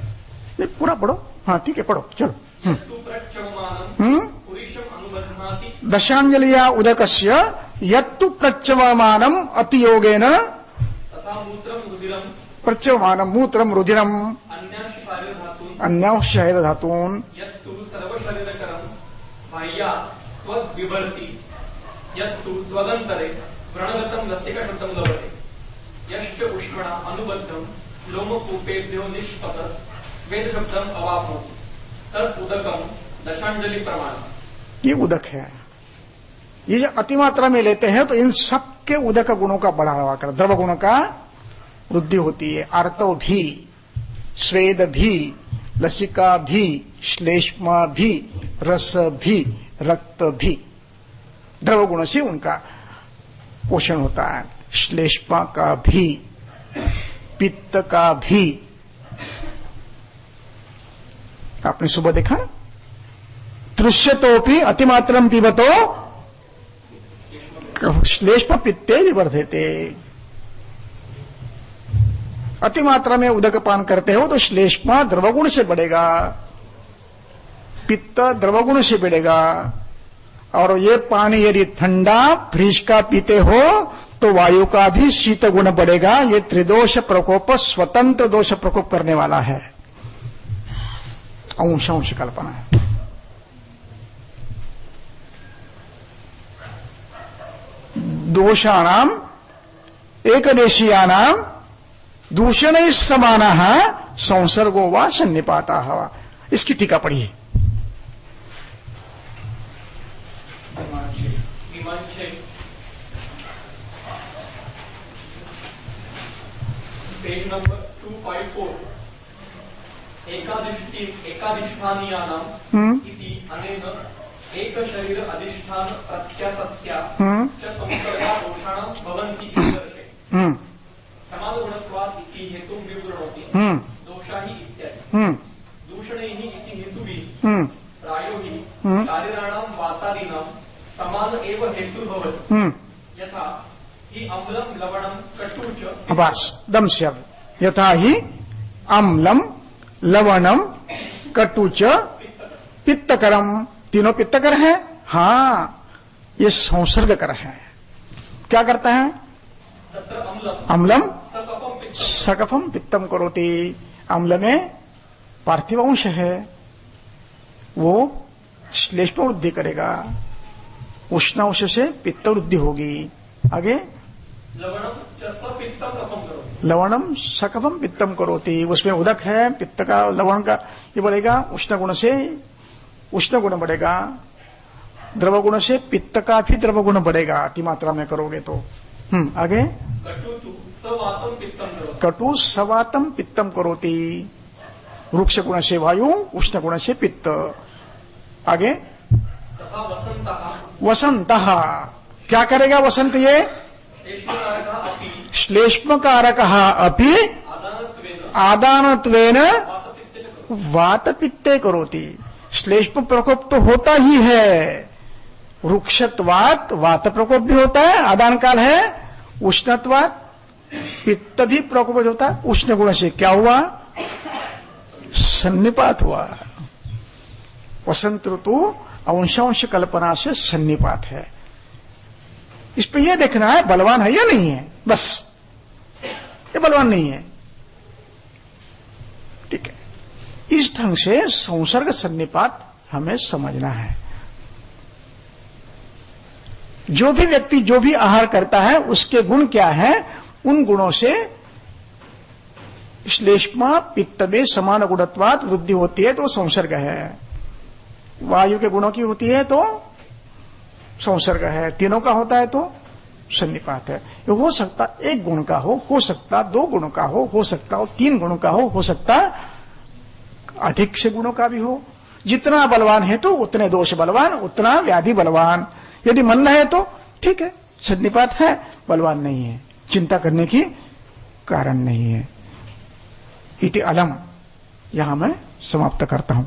नहीं पूरा पढ़ो। हाँ ठीक है, पढ़ो चलो। यत्तु प्रच्यवमानं पुरुषम् अनुबध्नाति दशांजलिया उदकस्य यत्तु प्रच्यवमानम अतियोगेन तथा मूत्रं रुधिरं प्रच्यवमानम मूत्रम रुधिरम अन्याशरीरधातून् अन्यांशरीरधातून् यत्तु सर्वशरीरकरं बाह्यात् त्वद्विभर्ति यत्तु त्वदन्तरे व्रणगतं लसिकाशब्दं लभते यश्च उष्मणा अनुबद्धं लोमकूपेभ्यो निष्पतत् स्वेदशब्दम् अवाप्नोति तत् उदकं दशांजलि प्रमाण। ये उदक है। ये जो अतिमात्रा में लेते हैं तो इन सब के उदक गुणों का बढ़ावा कर, द्रव गुणों का वृद्धि होती है। आर्तव भी, स्वेद भी, लसिका भी, श्लेष्मा भी, रस भी, रक्त भी, द्रव गुणों से उनका पोषण होता है। श्लेष्मा का भी, पित्त का भी। आपने सुबह देखा ना, दृश्यतोपि अतिमात्रम पीबतो श्लेष्म पित्ते विवर्धते। अतिमात्रा में उदक पान करते हो तो श्लेष्मा द्रवगुण से बढ़ेगा, पित्त द्रवगुण से बढ़ेगा। और ये पानी यदि ठंडा फ्रिज का पीते हो तो वायु का भी शीत गुण बढ़ेगा। ये त्रिदोष प्रकोप स्वतंत्र दोष प्रकोप करने वाला है। अंश कल्पना है। दोषाणाम एकदेशीयानाम दूषण समानः संसर्गो वा सन्निपातः। इसकी टीका पढ़िए। पेज नंबर 254, एकाधिष्ठानीयानाम् इति अनेन एक शरीर अधिष्ठान प्रत्यासत्या च संसर्गा दोषाणां भवन्ति इति दर्शयति। समानगुणत्वात् इति हेतुं विवृणोति। दोषा हि इत्यादि दूषणैः इति हेतुभिः प्रायो हि शारीराणां वातादीनां समान एव हेतुः भवति। यथा हि अम्लं लवणं कटु च। बस दम से अब यथा ही अम्लम लवणम कटु च पित्तकरम। तीनों पित्तकर है। हाँ, ये संसर्गकर है। क्या करता है? अम्लम सकफम पित्तम करोति। अम्ल में पार्थिव अंश है, वो श्लेष्म वृद्धि करेगा। उष्णांश से पित्त वृद्धि होगी। आगे लवणम सकफम पित्तम करोति। उसमें उदक है, पित्त का, लवण का, ये बढ़ेगा। उष्ण गुण से उष्ण गुण बढ़ेगा। द्रव गुण से पित्त का भी द्रव गुण बढ़ेगा अति मात्रा में करोगे तो। आगे कटु सवातम पित्तम करोति। वृक्ष गुण से वायु, उष्ण गुण से पित्त। आगे वसंत। क्या करेगा वसंत? ये श्लेष्म कारक अपि आदानत्वेन वात पित्ते करोति। श्लेष्म प्रकोप तो होता ही है। वृक्षत्वात वात प्रकोप भी होता है, आदान काल है। उष्णत्वात पित्त भी प्रकोप होता है। उष्ण गुण से क्या हुआ? सन्निपात हुआ। वसंत ऋतु अंशांश कल्पना से सन्निपात है। इस पे यह देखना है बलवान है या नहीं है, बस। ये बलवान नहीं है, ठीक है। इस ढंग से संसर्ग सन्निपात हमें समझना है। जो भी व्यक्ति जो भी आहार करता है उसके गुण क्या है, उन गुणों से श्लेष्मा पित्त में समान गुणत्वात् वृद्धि होती है तो संसर्ग है। वायु के गुणों की होती है तो संसर्ग है, तीनों का होता है तो सन्निपात है। ये हो सकता एक गुण का हो सकता दो गुणों का हो सकता 3 गुणों का हो सकता अधिक से गुणों का भी हो। जितना बलवान है तो उतने दोष बलवान, उतना व्याधि बलवान। यदि मन है तो ठीक है, सन्निपात है, बलवान नहीं है, चिंता करने की कारण नहीं है। इति अलम, यहां मैं समाप्त करता हूं।